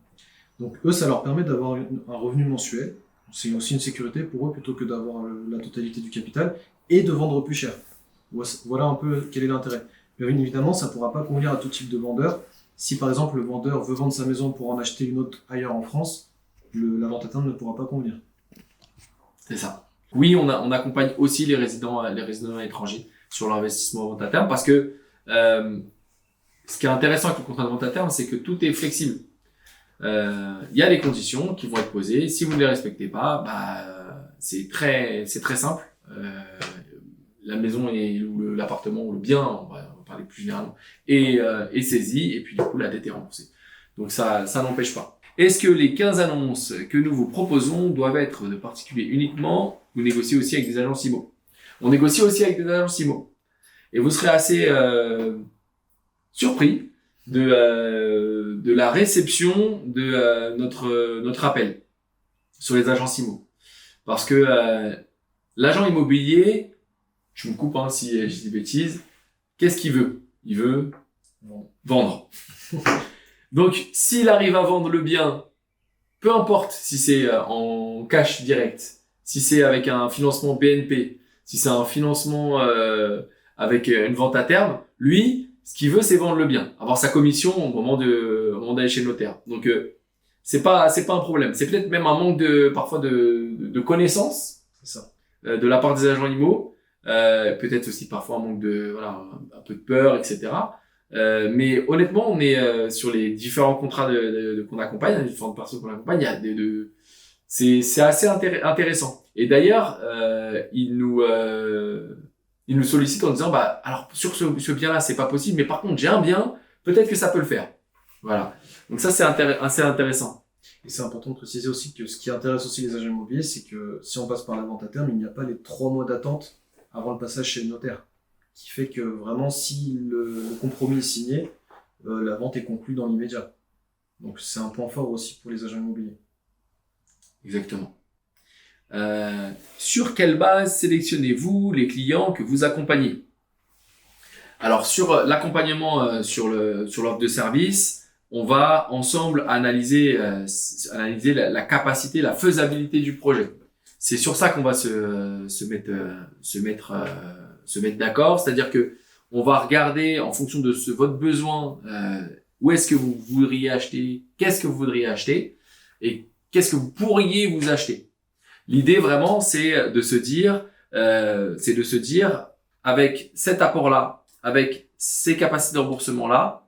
Donc eux, ça leur permet d'avoir un revenu mensuel. C'est aussi une sécurité pour eux plutôt que d'avoir la totalité du capital et de vendre plus cher. Voilà un peu quel est l'intérêt. Mais bien évidemment, ça ne pourra pas convenir à tout type de vendeur. Si par exemple le vendeur veut vendre sa maison pour en acheter une autre ailleurs en France, la vente à terme ne pourra pas convenir. C'est ça. Oui, on accompagne aussi les résidents étrangers sur l'investissement en vente à terme parce que ce qui est intéressant avec le contrat de vente à terme, c'est que tout est flexible. Il y a des conditions qui vont être posées. Si vous ne les respectez pas, c'est très simple. La maison ou l'appartement ou le bien, on va parler plus généralement, est saisi et puis du coup la dette est remboursée. Donc ça n'empêche pas. Est-ce que les 15 annonces que nous vous proposons doivent être de particuliers uniquement ou négocier aussi avec des agences IMO? On négocie aussi avec des agences IMO. Et vous serez assez surpris de la réception de notre appel sur les agences IMO. Parce que l'agent immobilier, je me coupe si je dis des bêtises, qu'est-ce qu'il veut? Il veut vendre. Donc, s'il arrive à vendre le bien, peu importe si c'est en cash direct, si c'est avec un financement BNP, si c'est un financement avec une vente à terme, lui, ce qu'il veut, c'est vendre le bien, avoir sa commission au moment d'aller chez le notaire. Donc, c'est pas un problème. C'est peut-être même un manque parfois de connaissances, C'est ça. de la part des agents IMO, peut-être aussi parfois un manque un peu de peur, etc. Mais honnêtement, on est sur les différents contrats qu'on accompagne, les différentes personnes qu'on accompagne, il y a c'est assez intéressant. Et d'ailleurs, ils nous sollicitent en disant alors sur ce bien-là, c'est pas possible, mais par contre, j'ai un bien, peut-être que ça peut le faire. Voilà. Donc ça, c'est assez intéressant. Et c'est important de préciser aussi que ce qui intéresse aussi les agents immobiliers, c'est que si on passe par la vente à terme, il n'y a pas les 3 mois d'attente avant le passage chez le notaire. Qui fait que vraiment, si le compromis est signé, la vente est conclue dans l'immédiat. Donc c'est un point fort aussi pour les agents immobiliers. Exactement. Sur quelle base sélectionnez-vous les clients que vous accompagnez? Alors sur l'accompagnement sur l'offre de service, on va ensemble analyser la capacité, la faisabilité du projet. C'est sur ça qu'on va se mettre d'accord, c'est-à-dire que on va regarder en fonction de votre besoin, où est-ce que vous voudriez acheter, qu'est-ce que vous voudriez acheter et qu'est-ce que vous pourriez vous acheter. L'idée vraiment, c'est de se dire avec cet apport-là, avec ces capacités de remboursement-là,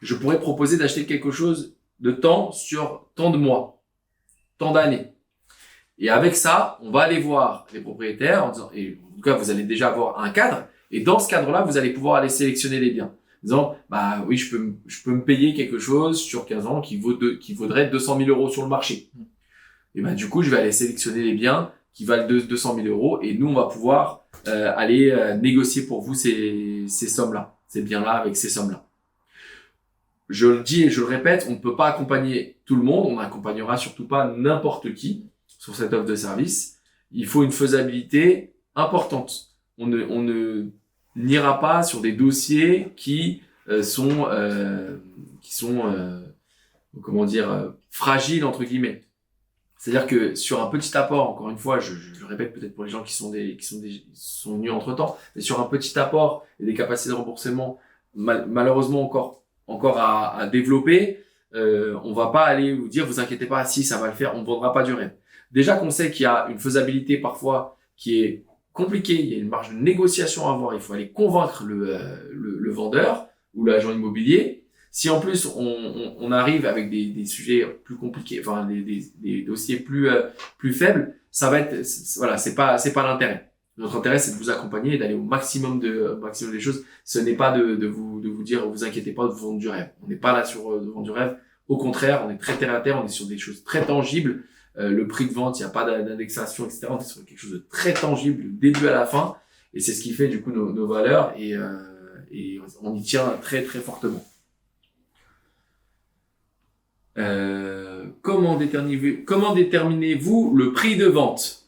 je pourrais proposer d'acheter quelque chose de temps sur tant de mois, tant d'années. Et avec ça, on va aller voir les propriétaires en disant, et en tout cas, vous allez déjà avoir un cadre. Et dans ce cadre-là, vous allez pouvoir aller sélectionner les biens. En disant, oui, je peux me payer quelque chose sur 15 ans qui vaudrait 200 000 euros sur le marché. Et du coup, je vais aller sélectionner les biens qui valent 200 000 euros et nous, on va pouvoir aller négocier pour vous ces sommes-là, ces biens-là avec ces sommes-là. Je le dis et je le répète, on ne peut pas accompagner tout le monde, on n'accompagnera surtout pas n'importe qui sur cette offre de service. Il faut une faisabilité importante. On ne n'ira pas sur des dossiers qui sont fragiles entre guillemets. C'est-à-dire que sur un petit apport, encore une fois, je le répète peut-être pour les gens qui sont venus entre-temps, mais sur un petit apport et des capacités de remboursement malheureusement encore à développer, on va pas aller vous dire vous inquiétez pas, si ça va le faire, on ne vendra pas du rêve. Déjà qu'on sait qu'il y a une faisabilité parfois qui est compliquée, il y a une marge de négociation à avoir, il faut aller convaincre le vendeur ou l'agent immobilier. Si en plus on arrive avec des sujets plus compliqués, enfin des dossiers plus faibles, ça va être voilà, c'est pas l'intérêt. Notre intérêt, c'est de vous accompagner et d'aller au maximum des choses. Ce n'est pas de vous dire, vous inquiétez pas, de vous vendre du rêve. On n'est pas là sur de vendre du rêve. Au contraire, on est très terre à terre, on est sur des choses très tangibles. Le prix de vente, il n'y a pas d'indexation, etc. On est sur quelque chose de très tangible, du début à la fin. Et c'est ce qui fait, du coup, nos valeurs et on y tient très, très fortement. Comment déterminez-vous le prix de vente?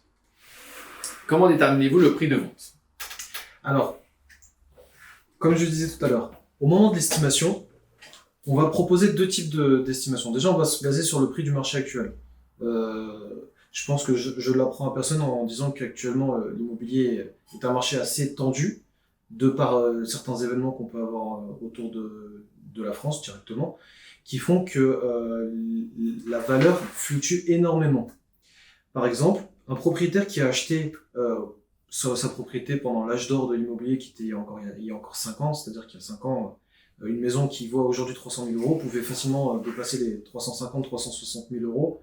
Comment déterminez-vous le prix de vente? Alors, comme je disais tout à l'heure, au moment de l'estimation, on va proposer deux types d'estimation. Déjà, on va se baser sur le prix du marché actuel. Je pense que je l'apprends à personne en disant qu'actuellement, l'immobilier est un marché assez tendu, de par certains événements qu'on peut avoir autour de la France directement, qui font que la valeur fluctue énormément. Par exemple, un propriétaire qui a acheté sa propriété pendant l'âge d'or de l'immobilier, qui était il y a encore 5 ans, c'est-à-dire qu'il y a 5 ans, une maison qui vaut aujourd'hui 300 000 euros pouvait facilement dépasser les 350-360 000 euros.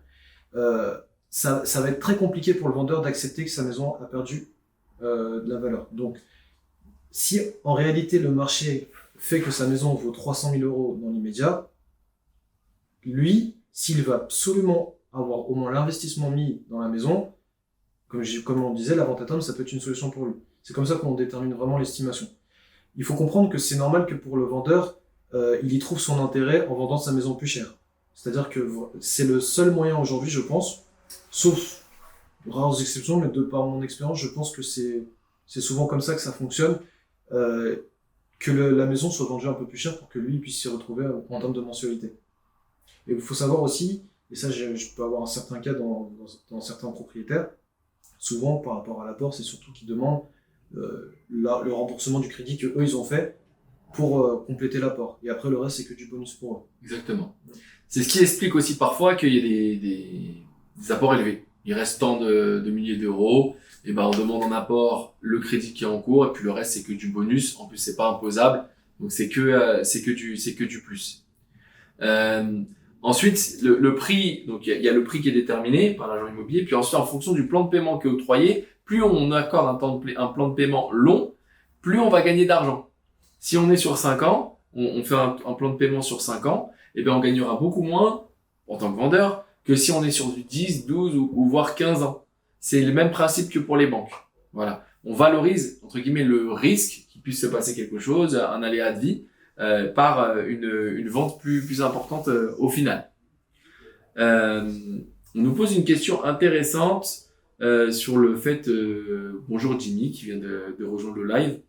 Ça va être très compliqué pour le vendeur d'accepter que sa maison a perdu de la valeur. Donc, si en réalité le marché fait que sa maison vaut 300 000 euros dans l'immédiat, lui, s'il veut absolument avoir au moins l'investissement mis dans la maison, comme on disait, la vente à terme, ça peut être une solution pour lui. C'est comme ça qu'on détermine vraiment l'estimation. Il faut comprendre que c'est normal que pour le vendeur, il y trouve son intérêt en vendant sa maison plus chère. C'est-à-dire que c'est le seul moyen aujourd'hui, je pense, sauf rares exceptions, mais de par mon expérience, je pense que c'est souvent comme ça que ça fonctionne, que la maison soit vendue un peu plus cher pour que lui puisse s'y retrouver en termes de mensualité. Et il faut savoir aussi, et ça je peux avoir un certain cas dans certains propriétaires, souvent par rapport à l'apport, c'est surtout qu'ils demandent le remboursement du crédit que eux ils ont fait pour compléter l'apport. Et après le reste c'est que du bonus pour eux. Exactement. C'est ce qui explique aussi parfois qu'il y ait des apports élevés. Il reste tant de milliers d'euros, et ben on demande en apport le crédit qui est en cours, et puis le reste c'est que du bonus. En plus c'est pas imposable, donc c'est que du plus. Ensuite, le prix, donc il y a le prix qui est déterminé par l'agent immobilier, puis ensuite en fonction du plan de paiement qui est octroyé, plus on accorde un plan de paiement long, plus on va gagner d'argent. Si on est sur 5 ans, on fait un plan de paiement sur 5 ans, et bien on gagnera beaucoup moins en tant que vendeur que si on est sur du 10, 12 ou voire 15 ans. C'est le même principe que pour les banques. Voilà. On valorise, entre guillemets, le risque qu'il puisse se passer quelque chose, un aléa de vie, par une vente plus importante au final. On nous pose une question intéressante sur le fait, bonjour Jimmy qui vient de rejoindre le live.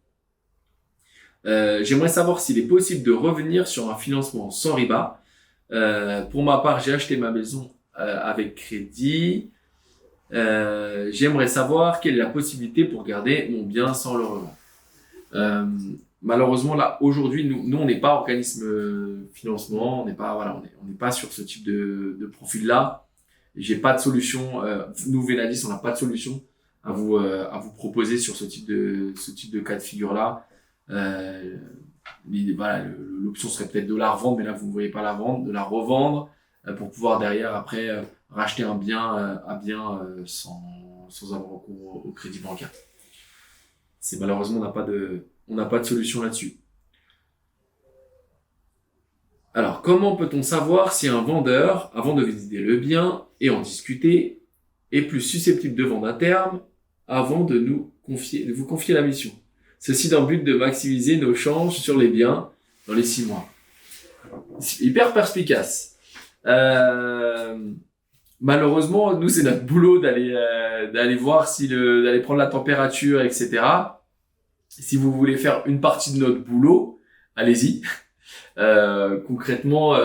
J'aimerais savoir s'il est possible de revenir sur un financement sans riba. Pour ma part, j'ai acheté ma maison avec crédit. J'aimerais savoir quelle est la possibilité pour garder mon bien sans le revendre. Malheureusement, là, aujourd'hui, nous, on n'est pas organisme financement, on n'est pas sur ce type de profil-là. J'ai pas de solution. Nous, Venadis, on n'a pas de solution à vous proposer sur ce type de cas de figure-là. Voilà, l'option serait peut-être de la revendre, mais là, vous ne voyez pas la vendre, de la revendre pour pouvoir derrière, après, racheter un bien sans avoir recours au crédit bancaire. Malheureusement, on n'a pas de solution là-dessus. Alors, comment peut-on savoir si un vendeur, avant de visiter le bien et en discuter, est plus susceptible de vendre à terme avant de vous confier la mission? Ceci dans le but de maximiser nos chances sur les biens dans les 6 mois. C'est hyper perspicace. Malheureusement, nous, c'est notre boulot d'aller voir d'aller prendre la température, etc. Si vous voulez faire une partie de notre boulot, allez-y. Concrètement,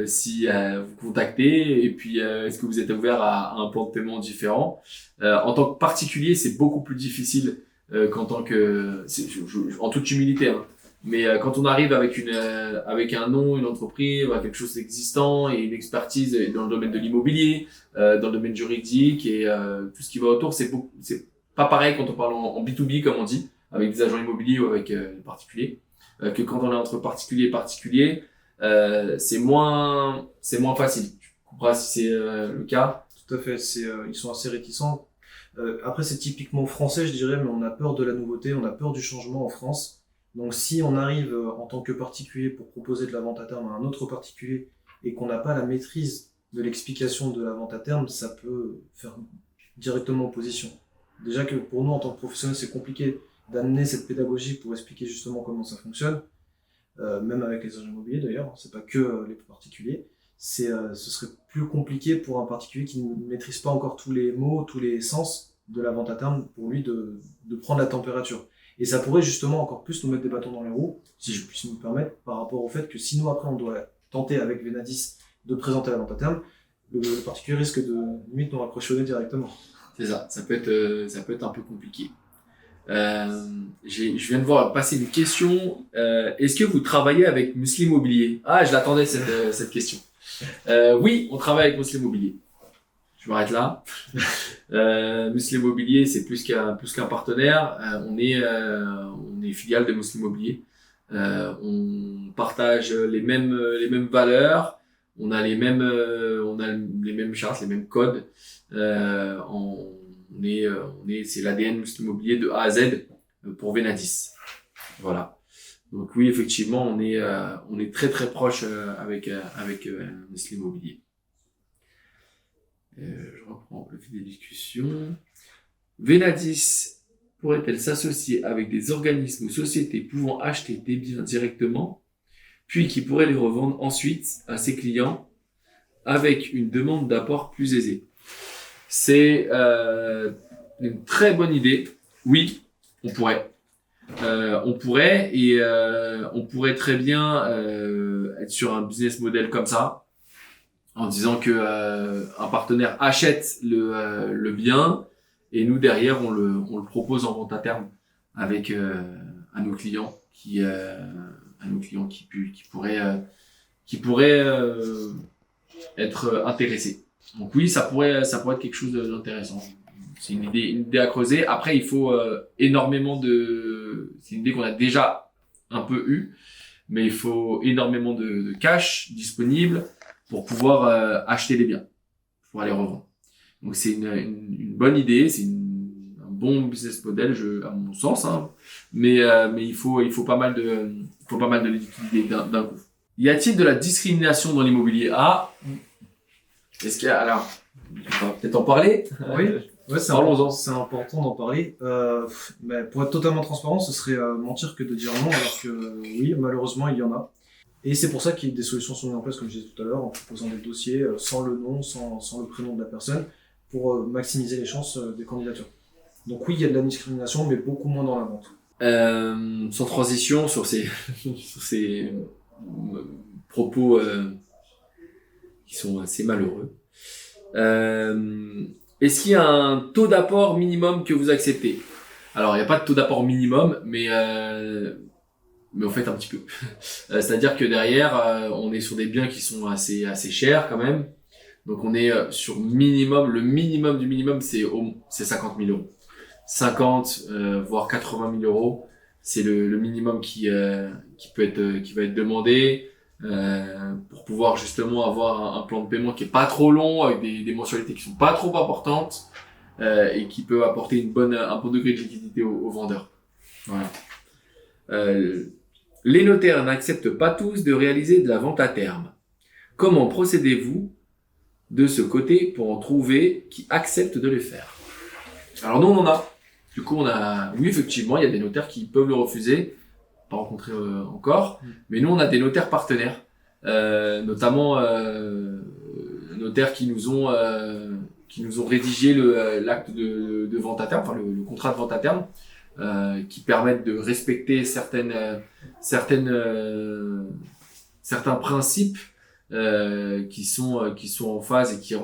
si vous contactez et puis est-ce que vous êtes ouvert à un plan de paiement différent, en tant que particulier, c'est beaucoup plus difficile qu'en tant que, en toute humilité, hein. Mais quand on arrive avec un nom, une entreprise, quelque chose d'existant et une expertise dans le domaine de l'immobilier, dans le domaine juridique et tout ce qui va autour, c'est pas pareil quand on parle en B2B comme on dit, avec des agents immobiliers ou avec des particuliers, que quand on est entre particulier et particulier. c'est moins facile. Tu comprends si c'est le cas? Tout à fait, ils sont assez réticents. Après, c'est typiquement français, je dirais, mais on a peur de la nouveauté, on a peur du changement en France. Donc, si on arrive en tant que particulier pour proposer de la vente à terme à un autre particulier et qu'on n'a pas la maîtrise de l'explication de la vente à terme, ça peut faire directement opposition. Déjà que pour nous, en tant que professionnels, c'est compliqué d'amener cette pédagogie pour expliquer justement comment ça fonctionne, même avec les agents immobiliers d'ailleurs, c'est pas que les particuliers. Ce serait plus compliqué pour un particulier qui ne maîtrise pas encore tous les mots, tous les sens de la vente à terme, pour lui de prendre la température. Et ça pourrait justement encore plus nous mettre des bâtons dans les roues, si je puis me permettre, par rapport au fait que si nous après on doit tenter avec Venadis de présenter la vente à terme, le particulier risque de limite nous raccrocher directement. C'est ça, ça peut être un peu compliqué. Je viens de voir passer une question. Est-ce que vous travaillez avec Muslim Immobilier? Ah, je l'attendais cette question. Oui, on travaille avec Muslim Immobilier. Je m'arrête là. Muslim Immobilier, c'est plus qu'un partenaire. On est filiale de Muslim Immobilier. On partage les mêmes valeurs. On a les mêmes chartes, les mêmes codes. C'est l'ADN Muslim Immobilier de A à Z pour Venadis. Voilà. Donc oui, effectivement, on est très très proche avec Muslim Immobilier. Je reprends le fil des discussions. Venadis pourrait-elle s'associer avec des organismes ou sociétés pouvant acheter des biens directement, puis qui pourraient les revendre ensuite à ses clients avec une demande d'apport plus aisée? C'est une très bonne idée. Oui, on pourrait. On pourrait très bien être sur un business model comme ça, en disant que un partenaire achète le bien et nous derrière on le propose en vente à terme avec à nos clients qui pourraient être intéressés. Donc oui, ça pourrait être quelque chose d'intéressant. C'est une idée à creuser. Après, il faut c'est une idée qu'on a déjà un peu eue, mais il faut énormément de cash disponible pour pouvoir acheter les biens, pour aller revendre. Donc c'est une bonne idée, c'est un bon business model, à mon sens, hein. Mais il faut pas mal de liquidités d'un coup. Y a-t-il de la discrimination dans l'immobilier? Est-ce qu'il y a, alors, on va peut-être en parler. Oui, ouais, Parlons-en. c'est important d'en parler. Mais pour être totalement transparent, ce serait mentir que de dire non, alors que oui, malheureusement, il y en a. Et c'est pour ça qu'il y a des solutions sont mises en place, comme je disais tout à l'heure, en proposant des dossiers sans le nom, sans le prénom de la personne, pour maximiser les chances des candidatures. Donc oui, il y a de la discrimination, mais beaucoup moins dans la vente. Sans transition sur ces propos qui sont assez malheureux. Est-ce qu'il y a un taux d'apport minimum que vous acceptez? Alors, il n'y a pas de taux d'apport minimum, mais en fait un petit peu. C'est-à-dire que derrière, on est sur des biens qui sont assez chers quand même. Donc on est sur minimum, le minimum du minimum, c'est 50 000 euros. 50, voire 80 000 euros, c'est le minimum qui va être demandé. Pour pouvoir justement avoir un plan de paiement qui est pas trop long, avec des mensualités qui sont pas trop importantes, et qui peut apporter un bon degré de liquidité aux vendeurs. Voilà. Les notaires n'acceptent pas tous de réaliser de la vente à terme. Comment procédez-vous de ce côté pour en trouver qui acceptent de le faire? Alors nous on en a. Du coup oui, effectivement, il y a des notaires qui peuvent le refuser. Pas rencontré encore, mais nous on a des notaires partenaires, notamment notaires qui nous ont rédigé l'acte de vente à terme, enfin le contrat de vente à terme, qui permettent de respecter certains principes qui sont en phase et qui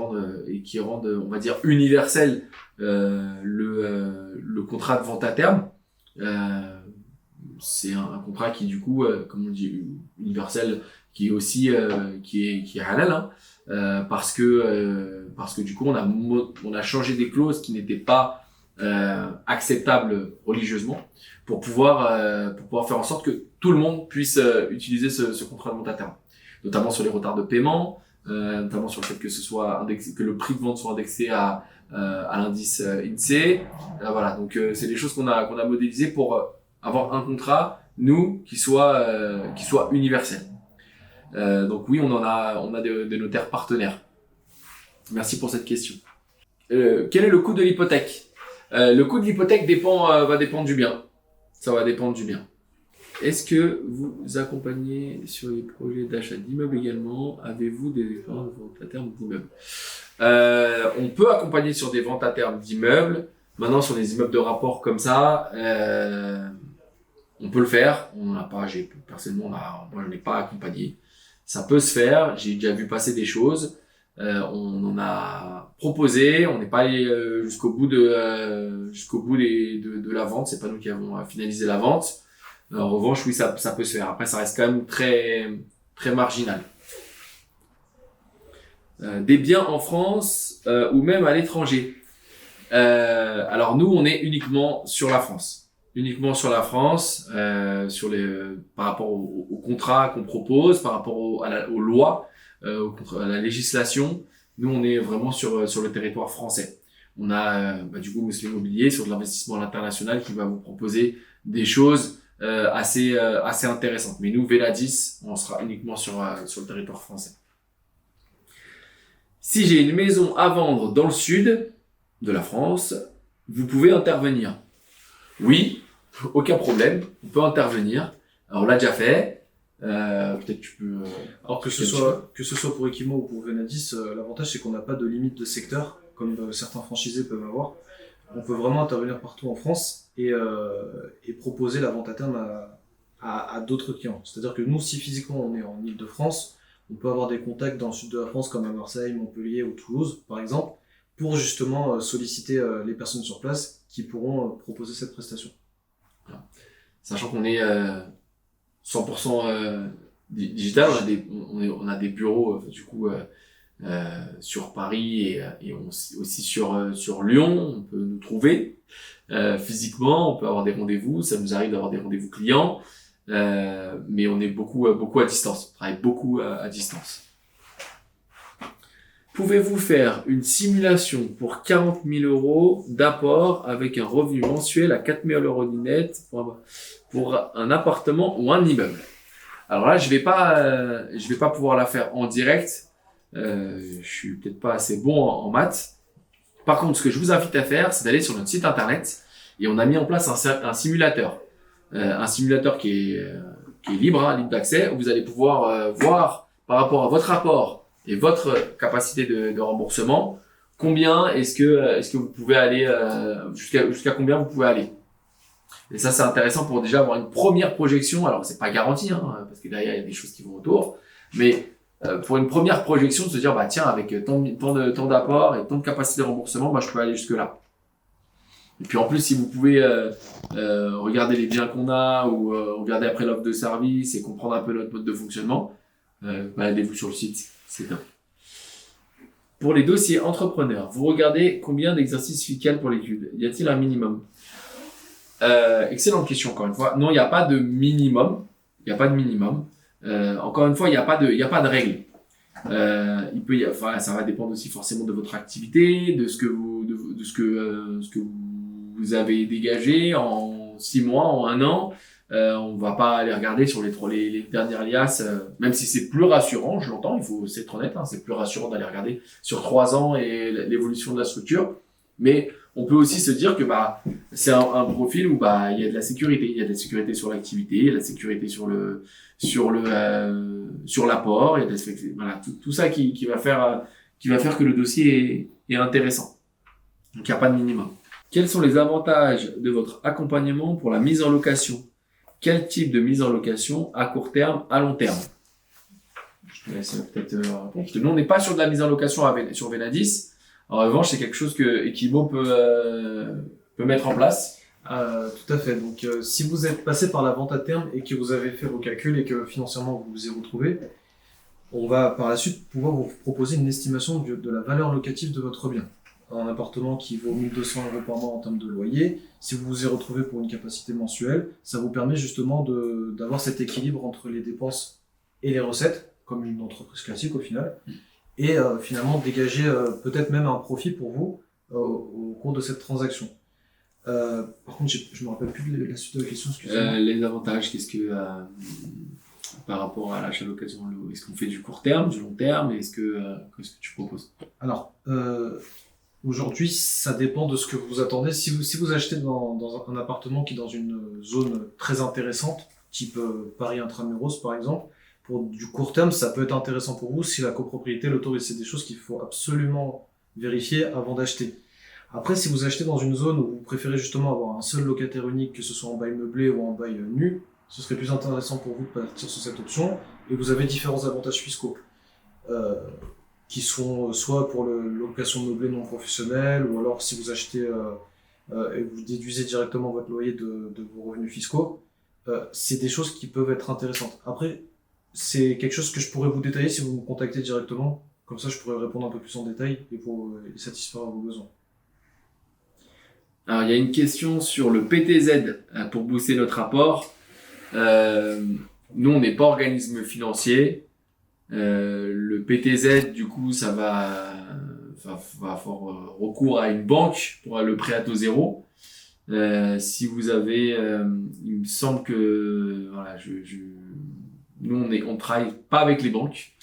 rendent on va dire universel le contrat de vente à terme. C'est un contrat qui du coup comme on dit universel, qui est aussi qui est halal, hein, parce que du coup on a changé des clauses qui n'étaient pas acceptables religieusement pour pouvoir faire en sorte que tout le monde puisse utiliser ce contrat de vente à terme. notamment sur les retards de paiement, notamment sur le fait que ce soit indexé, que le prix de vente soit indexé à l'indice INSEE. Voilà, donc c'est des choses qu'on a modélisées pour avoir un contrat, nous, qui soit universel. Donc oui, on a des notaires partenaires. Merci pour cette question. Quel est le coût de l'hypothèque? Le coût de l'hypothèque va dépendre du bien. Ça va dépendre du bien. Est-ce que vous accompagnez sur les projets d'achat d'immeubles également? Avez-vous des expériences de vente à terme d'immeubles? On peut accompagner sur des ventes à terme d'immeubles. Maintenant, sur des immeubles de rapport comme ça, on peut le faire. On n'a pas, personnellement, moi, je n'ai pas accompagné. Ça peut se faire. J'ai déjà vu passer des choses. On en a proposé. On n'est pas allé jusqu'au bout de la vente. C'est pas nous qui avons finalisé la vente. En revanche, oui, ça peut se faire. Après, ça reste quand même très, très marginal. Des biens en France ou même à l'étranger. Alors nous, on est uniquement sur la France. Uniquement sur la France, par rapport au contrat qu'on propose, par rapport aux lois, à la législation. Nous, on est vraiment sur le territoire français. On a du coup Mousseline Immobilier sur de l'investissement à l'international qui va vous proposer des choses assez intéressantes. Mais nous, Venadis, on sera uniquement sur le territoire français. Si j'ai une maison à vendre dans le sud de la France, vous pouvez intervenir. Oui, aucun problème, on peut intervenir. Alors on l'a déjà fait. Peut-être tu peux. Alors que ce soit pour Equimo ou pour Venadis, l'avantage c'est qu'on n'a pas de limite de secteur comme certains franchisés peuvent avoir. On peut vraiment intervenir partout en France et proposer la vente à terme à d'autres clients. C'est-à-dire que nous, si physiquement on est en Île-de-France, on peut avoir des contacts dans le sud de la France comme à Marseille, Montpellier ou Toulouse par exemple, pour justement solliciter les personnes sur place qui pourront proposer cette prestation. Voilà. Sachant qu'on est 100% digital, on a des bureaux sur Paris et aussi sur Lyon, on peut nous trouver physiquement, on peut avoir des rendez-vous, ça nous arrive d'avoir des rendez-vous clients, mais on est beaucoup à distance, on travaille beaucoup à distance. Pouvez-vous faire une simulation pour 40 000 € d'apport avec un revenu mensuel à 4 000 € net pour un appartement ou un immeuble? Alors là, je vais pas pouvoir la faire en direct. Je suis peut-être pas assez bon en maths. Par contre, ce que je vous invite à faire, c'est d'aller sur notre site internet et on a mis en place un simulateur. Un simulateur qui est libre d'accès, où vous allez pouvoir voir par rapport à votre apport et votre capacité de remboursement, combien est-ce que vous pouvez aller, jusqu'à combien vous pouvez aller. Et ça, c'est intéressant pour déjà avoir une première projection. Alors, c'est pas garanti, parce que derrière, il y a des choses qui vont autour. Mais pour une première projection, de se dire, bah tiens, avec tant d'apport et tant de capacité de remboursement, bah je peux aller jusque-là. Et puis en plus, si vous pouvez regarder les biens qu'on a ou regarder après l'offre de service et comprendre un peu notre mode de fonctionnement, baladez-vous sur le site. C'est top. Pour les dossiers entrepreneurs, vous regardez combien d'exercices fiscaux pour l'étude? Y a-t-il un minimum? Excellente question, encore une fois. Non, il n'y a pas de minimum. Il n'y a pas de minimum. Encore une fois, il n'y a pas de règle. Ça va dépendre aussi forcément de votre activité, de ce que vous avez dégagé en 6 mois, en 1 an. On va pas aller regarder sur les dernières liasses, même si c'est plus rassurant, je l'entends, il faut être honnête, c'est plus rassurant d'aller regarder sur 3 ans et l'évolution de la structure. Mais on peut aussi se dire que c'est un profil où il y a de la sécurité, il y a de la sécurité sur l'activité, il y a de la sécurité sur l'apport, il y a tout ça qui va faire que le dossier est intéressant. Donc il n'y a pas de minimum. Quels sont les avantages de votre accompagnement pour la mise en location? Quel type de mise en location à court terme, à long terme? Je te laisse peut-être répondre. Nous, on n'est pas sur de la mise en location sur Venadis. En revanche, c'est quelque chose que Equimo peut mettre en place. Tout à fait. Donc, si vous êtes passé par la vente à terme et que vous avez fait vos calculs et que financièrement vous vous y retrouvez, on va par la suite pouvoir vous proposer une estimation de la valeur locative de votre bien. Un appartement qui vaut 1 200 € par mois en termes de loyer, si vous vous y retrouvez pour une capacité mensuelle, ça vous permet justement d'avoir cet équilibre entre les dépenses et les recettes comme une entreprise classique au final, et finalement dégager peut-être même un profit pour vous au cours de cette transaction. Par contre, je me rappelle plus de la suite de la question, excusez-moi. Les avantages, qu'est-ce que par rapport à l'achat d'occasion, est-ce qu'on fait du court terme, du long terme, qu'est-ce que tu proposes? Alors, aujourd'hui, ça dépend de ce que vous attendez. Si vous achetez dans un appartement qui est dans une zone très intéressante, type Paris Intramuros par exemple, pour du court terme, ça peut être intéressant pour vous si la copropriété l'autorise. C'est des choses qu'il faut absolument vérifier avant d'acheter. Après, si vous achetez dans une zone où vous préférez justement avoir un seul locataire unique, que ce soit en bail meublé ou en bail nu, ce serait plus intéressant pour vous de partir sur cette option. Et vous avez différents avantages fiscaux. Qui sont soit pour la location meublée non professionnelle, ou alors si vous achetez et vous déduisez directement votre loyer de vos revenus fiscaux, c'est des choses qui peuvent être intéressantes. Après, c'est quelque chose que je pourrais vous détailler si vous me contactez directement, comme ça je pourrais répondre un peu plus en détail et pour satisfaire à vos besoins. Alors, il y a une question sur le PTZ pour booster notre apport. Nous, on n'est pas organisme financier. Le PTZ, du coup, ça va avoir recours à une banque pour le prêt à taux zéro. Si vous avez, il me semble que voilà, nous on travaille pas avec les banques,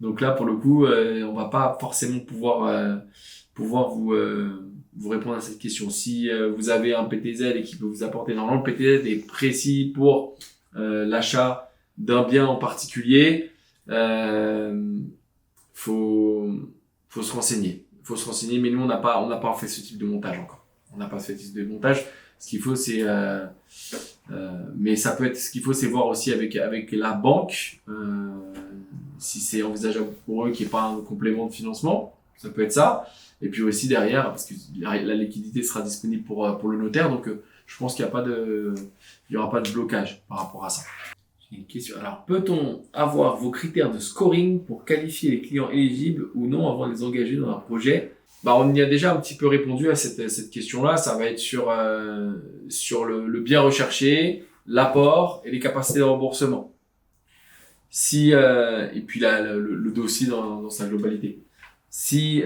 donc là pour le coup, on va pas forcément pouvoir vous répondre à cette question. Si vous avez un PTZ et qui peut vous apporter, normalement le PTZ est précis pour l'achat d'un bien en particulier. Faut se renseigner. Mais nous on n'a pas fait ce type de montage encore. On n'a pas fait ce type de montage. Ce qu'il faut c'est mais ça peut être, ce qu'il faut c'est voir aussi avec la banque si c'est envisageable pour eux qu'il n'y ait pas un complément de financement, ça peut être ça. Et puis aussi derrière, parce que la liquidité sera disponible pour le notaire, donc je pense qu'il y aura pas de blocage par rapport à ça. Une question. Alors, peut-on avoir vos critères de scoring pour qualifier les clients éligibles ou non avant de les engager dans un projet? On y a déjà un petit peu répondu à cette question-là. Ça va être sur le bien recherché, l'apport et les capacités de remboursement. Et puis le dossier dans sa globalité. Si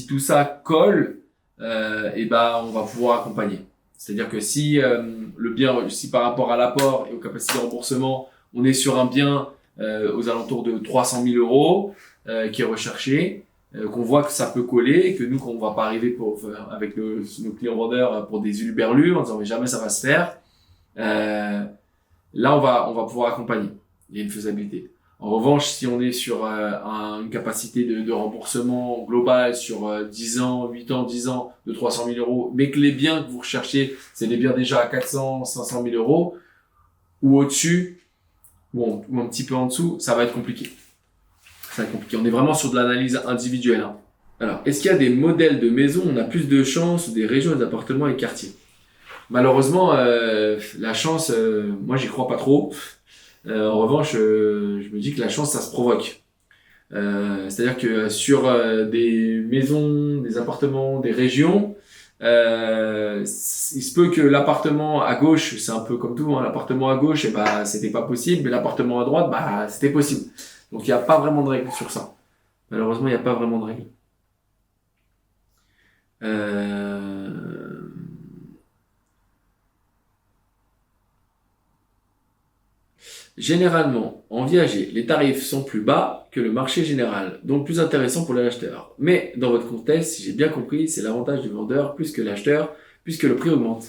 tout ça colle, on va pouvoir accompagner. C'est-à-dire que si par rapport à l'apport et aux capacités de remboursement, on est sur un bien aux alentours de 300 000 euros qui est recherché, qu'on voit que ça peut coller, que nous qu'on va pas arriver avec nos clients vendeurs pour des huluberlus en disant mais jamais ça va se faire, là on va pouvoir accompagner. Il y a une faisabilité. En revanche, si on est sur une capacité de remboursement global sur 10 ans, 8 ans, 10 ans de 300 000 euros, mais que les biens que vous recherchez, c'est des biens déjà à 400, 500 000 euros, ou au-dessus, ou un petit peu en dessous, ça va être compliqué. Ça va être compliqué. On est vraiment sur de l'analyse individuelle. Hein. Alors, est-ce qu'il y a des modèles de maisons où on a plus de chance, ou des régions, des appartements et quartiers? Malheureusement, la chance, moi j'y crois pas trop. En revanche, je me dis que la chance, ça se provoque. C'est-à-dire que sur des maisons, des appartements, des régions, il se peut que l'appartement à gauche, c'est un peu comme tout, hein, l'appartement à gauche, c'était pas possible, mais l'appartement à droite, c'était possible. Donc il n'y a pas vraiment de règle sur ça. Malheureusement, il n'y a pas vraiment de règle. Généralement, en viager, les tarifs sont plus bas que le marché général, donc plus intéressant pour les acheteurs. Mais dans votre contexte, si j'ai bien compris, c'est l'avantage du vendeur plus que l'acheteur, puisque le prix augmente.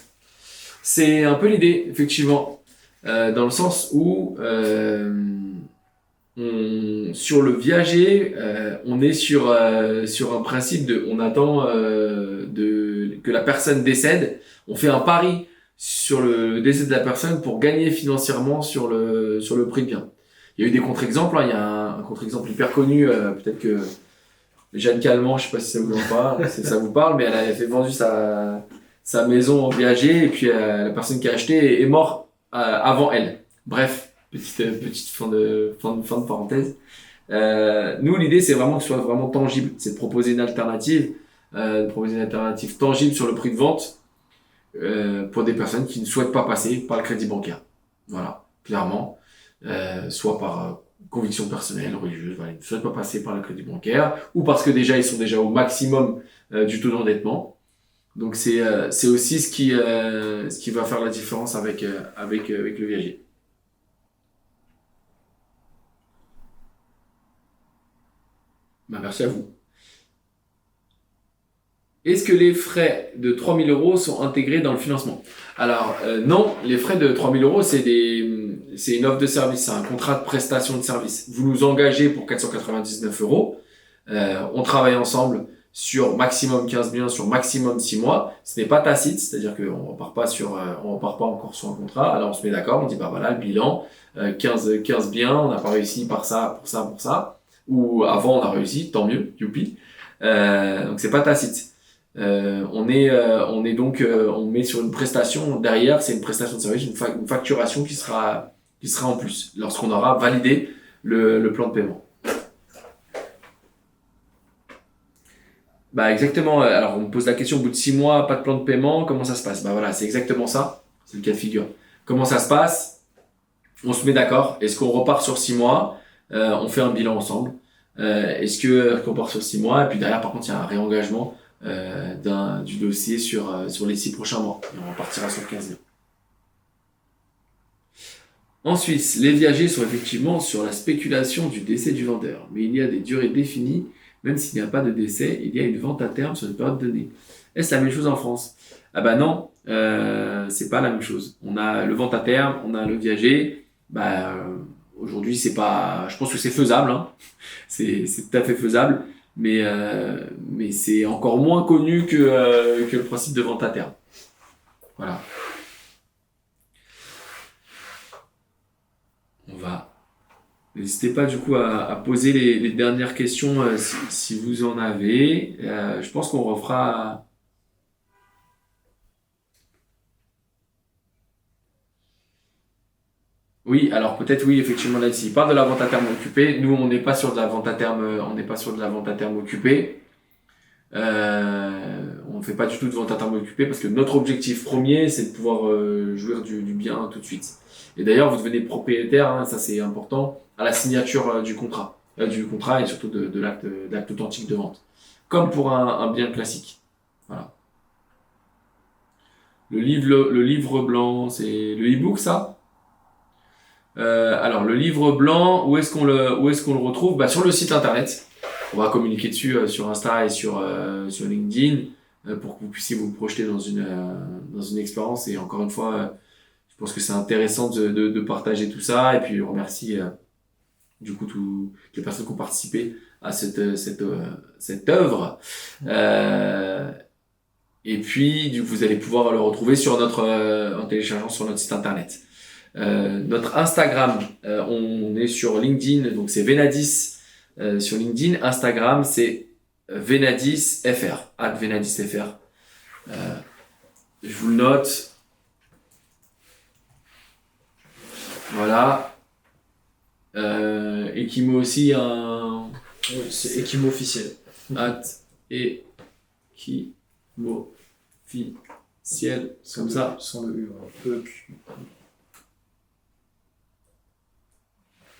C'est un peu l'idée, effectivement, dans le sens où sur le viager, on est sur un principe on attend que la personne décède, on fait un pari sur le décès de la personne pour gagner financièrement sur le prix de bien. Il y a eu des contre-exemples, hein. Il y a un contre-exemple hyper connu, peut-être que Jeanne Calment, je sais pas si ça vous en parle, si ça vous parle, mais elle avait fait vendu sa maison en viager et puis la personne qui a acheté est morte avant elle. Bref, petite fin de parenthèse. Nous, l'idée, c'est vraiment que ce soit vraiment tangible, c'est de proposer une alternative tangible sur le prix de vente. Pour des personnes qui ne souhaitent pas passer par le crédit bancaire. Voilà, clairement. Soit par conviction personnelle, religieuse, voilà, ils ne souhaitent pas passer par le crédit bancaire, ou parce que déjà ils sont déjà au maximum du taux d'endettement. Donc c'est aussi ce qui va faire la différence avec le viager. Bah, merci à vous. Est-ce que les frais de 3 000 € sont intégrés dans le financement? Alors non, les frais de 3 000 €, c'est une offre de service, c'est un contrat de prestation de service. Vous nous engagez pour 499 €. On travaille ensemble sur maximum 15 biens, sur maximum 6 mois. Ce n'est pas tacite, c'est-à-dire qu'on repart pas encore sur un contrat. Alors on se met d'accord, on dit bah voilà le bilan, 15 biens, on n'a pas réussi par ça, pour ça, pour ça. Ou avant on a réussi, tant mieux, youpi. Donc c'est pas tacite. On met sur une prestation derrière, c'est une prestation de service, une facturation qui sera en plus lorsqu'on aura validé le plan de paiement. Bah exactement. Alors on me pose la question au bout de 6 mois, pas de plan de paiement, comment ça se passe? Bah voilà, c'est exactement ça. C'est le cas de figure. Comment ça se passe? On se met d'accord. Est-ce qu'on repart sur 6 mois? On fait un bilan ensemble. Est-ce qu'on part sur 6 mois? Et puis derrière, par contre, il y a un réengagement du dossier sur les 6 prochains mois. Et on repartira sur 15 mois. En Suisse, les viagers sont effectivement sur la spéculation du décès du vendeur, mais il y a des durées définies. Même s'il n'y a pas de décès, il y a une vente à terme sur une période donnée. Est-ce la même chose en France? Ah bah non, c'est pas la même chose. On a le vente à terme, on a le viager. Aujourd'hui, c'est pas. Je pense que c'est faisable, hein. C'est tout à fait faisable, mais c'est encore moins connu que le principe de vente à terme. Voilà. On va. N'hésitez pas du coup à poser les dernières questions si vous en avez. Je pense qu'on refera. Oui, alors peut-être oui, effectivement, là, s'il parle de la vente à terme occupée, nous on n'est pas sur de la vente à terme, occupée. On ne fait pas du tout de vente à terme occupée parce que notre objectif premier, c'est de pouvoir jouir du bien tout de suite. Et d'ailleurs, vous devenez propriétaire, hein, ça c'est important, à la signature du contrat et surtout de l'acte authentique de vente, comme pour un bien classique. Voilà. Le livre blanc, c'est le e-book, ça? Alors le livre blanc, où est-ce qu'on le retrouve? Bah, sur le site internet. On va communiquer dessus sur Insta et sur LinkedIn pour que vous puissiez vous projeter dans une expérience. Et encore une fois, je pense que c'est intéressant de partager tout ça. Et puis je remercie du coup toutes les personnes qui ont participé à cette œuvre. Et puis du coup, vous allez pouvoir le retrouver en téléchargeant sur notre site internet. Notre Instagram, on est sur LinkedIn, donc c'est Venadis sur LinkedIn. Instagram, c'est VenadisFR, @VenadisFR. Je vous le note. Voilà. Ekimo aussi, Oui, c'est Ekimo officiel. @Ekimo officiel, comme ça. Sans le U. Voilà.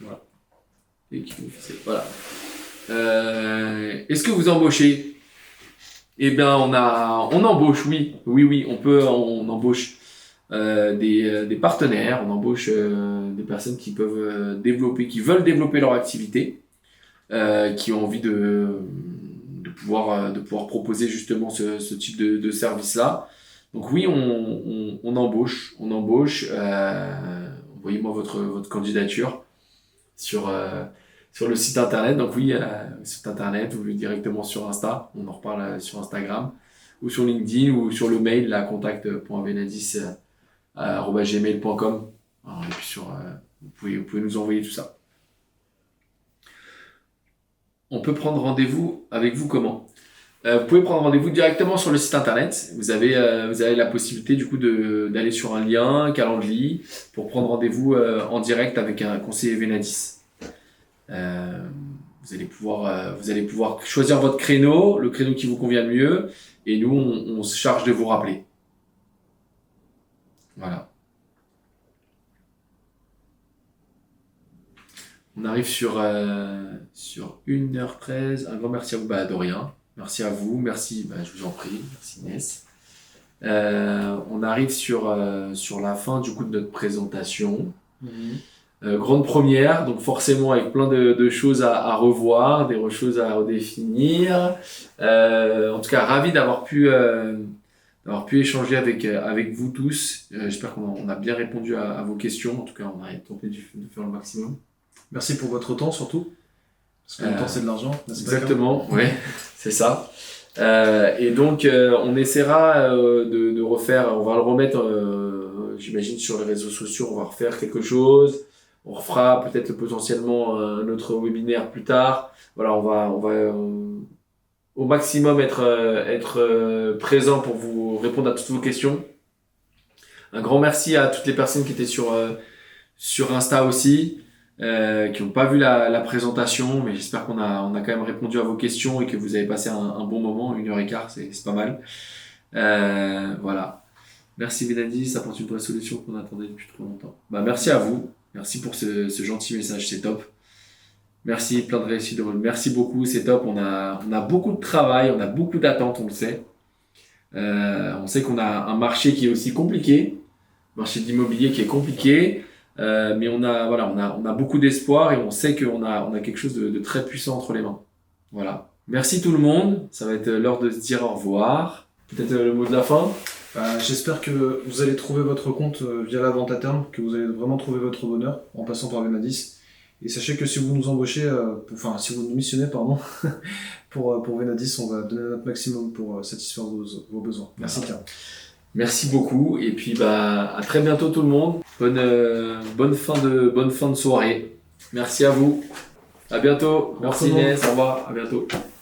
Voilà. Ekimo officiel. Voilà. Est-ce que vous embauchez? Eh bien, on embauche, oui, on embauche des partenaires, on embauche des personnes qui peuvent qui veulent développer leur activité, qui ont envie de pouvoir proposer justement ce type de service-là. Donc oui, on embauche. Envoyez-moi votre candidature sur le site internet. Donc oui, site internet ou directement sur Insta. On en reparle sur Instagram ou sur LinkedIn ou sur le mail, la contact.venadis@gmail.com. Et puis vous pouvez nous envoyer tout ça. On peut prendre rendez-vous avec vous comment? Vous pouvez prendre rendez-vous directement sur le site internet. Vous avez la possibilité du coup d'aller sur un lien, un calendrier, pour prendre rendez-vous en direct avec un conseiller Venadis. Vous allez pouvoir choisir votre créneau, le créneau qui vous convient le mieux, et nous on se charge de vous rappeler. Voilà. On arrive sur 1h13. Un grand merci à vous. Bah, de rien. Merci à vous. Merci. Bah, je vous en prie. Merci Inès. On arrive sur la fin du coup de notre présentation. Grande première, donc forcément avec plein de choses à revoir, des choses à redéfinir. En tout cas, ravi d'avoir pu échanger avec vous tous. J'espère qu'on a bien répondu à vos questions. En tout cas, on a tenté de faire le maximum. Merci pour votre temps surtout. Parce que le temps c'est de l'argent. Exactement, ouais, c'est ça. Et donc, on essaiera de refaire, on va le remettre, j'imagine, sur les réseaux sociaux, on va refaire quelque chose. On refera peut-être potentiellement un autre webinaire plus tard. Voilà, on va au maximum être présent pour vous répondre à toutes vos questions. Un grand merci à toutes les personnes qui étaient sur Insta aussi, qui n'ont pas vu la présentation, mais j'espère qu'on a quand même répondu à vos questions et que vous avez passé un bon moment, 1h15, c'est pas mal. Voilà. Merci Vénadis, ça apporte une vraie solution qu'on attendait depuis trop longtemps. Bah, merci à vous. Merci pour ce gentil message, c'est top. Merci, plein de réussite. Merci beaucoup, c'est top. On a beaucoup de travail, on a beaucoup d'attentes, on le sait. On sait qu'on a un marché qui est aussi compliqué, marché de l'immobilier qui est compliqué, mais on a beaucoup d'espoir et on sait qu'on a quelque chose de très puissant entre les mains. Voilà. Merci tout le monde. Ça va être l'heure de se dire au revoir. Peut-être le mot de la fin. J'espère que vous allez trouver votre compte via la vente à terme, que vous allez vraiment trouver votre bonheur en passant par Venadis. Et sachez que si vous nous embauchez, si vous nous missionnez, pardon, pour Venadis, on va donner notre maximum pour satisfaire vos besoins. Merci Pierre. Merci beaucoup et puis à très bientôt tout le monde. Bonne fin de soirée. Merci à vous. À bientôt. Merci Inès. Au revoir. À bientôt.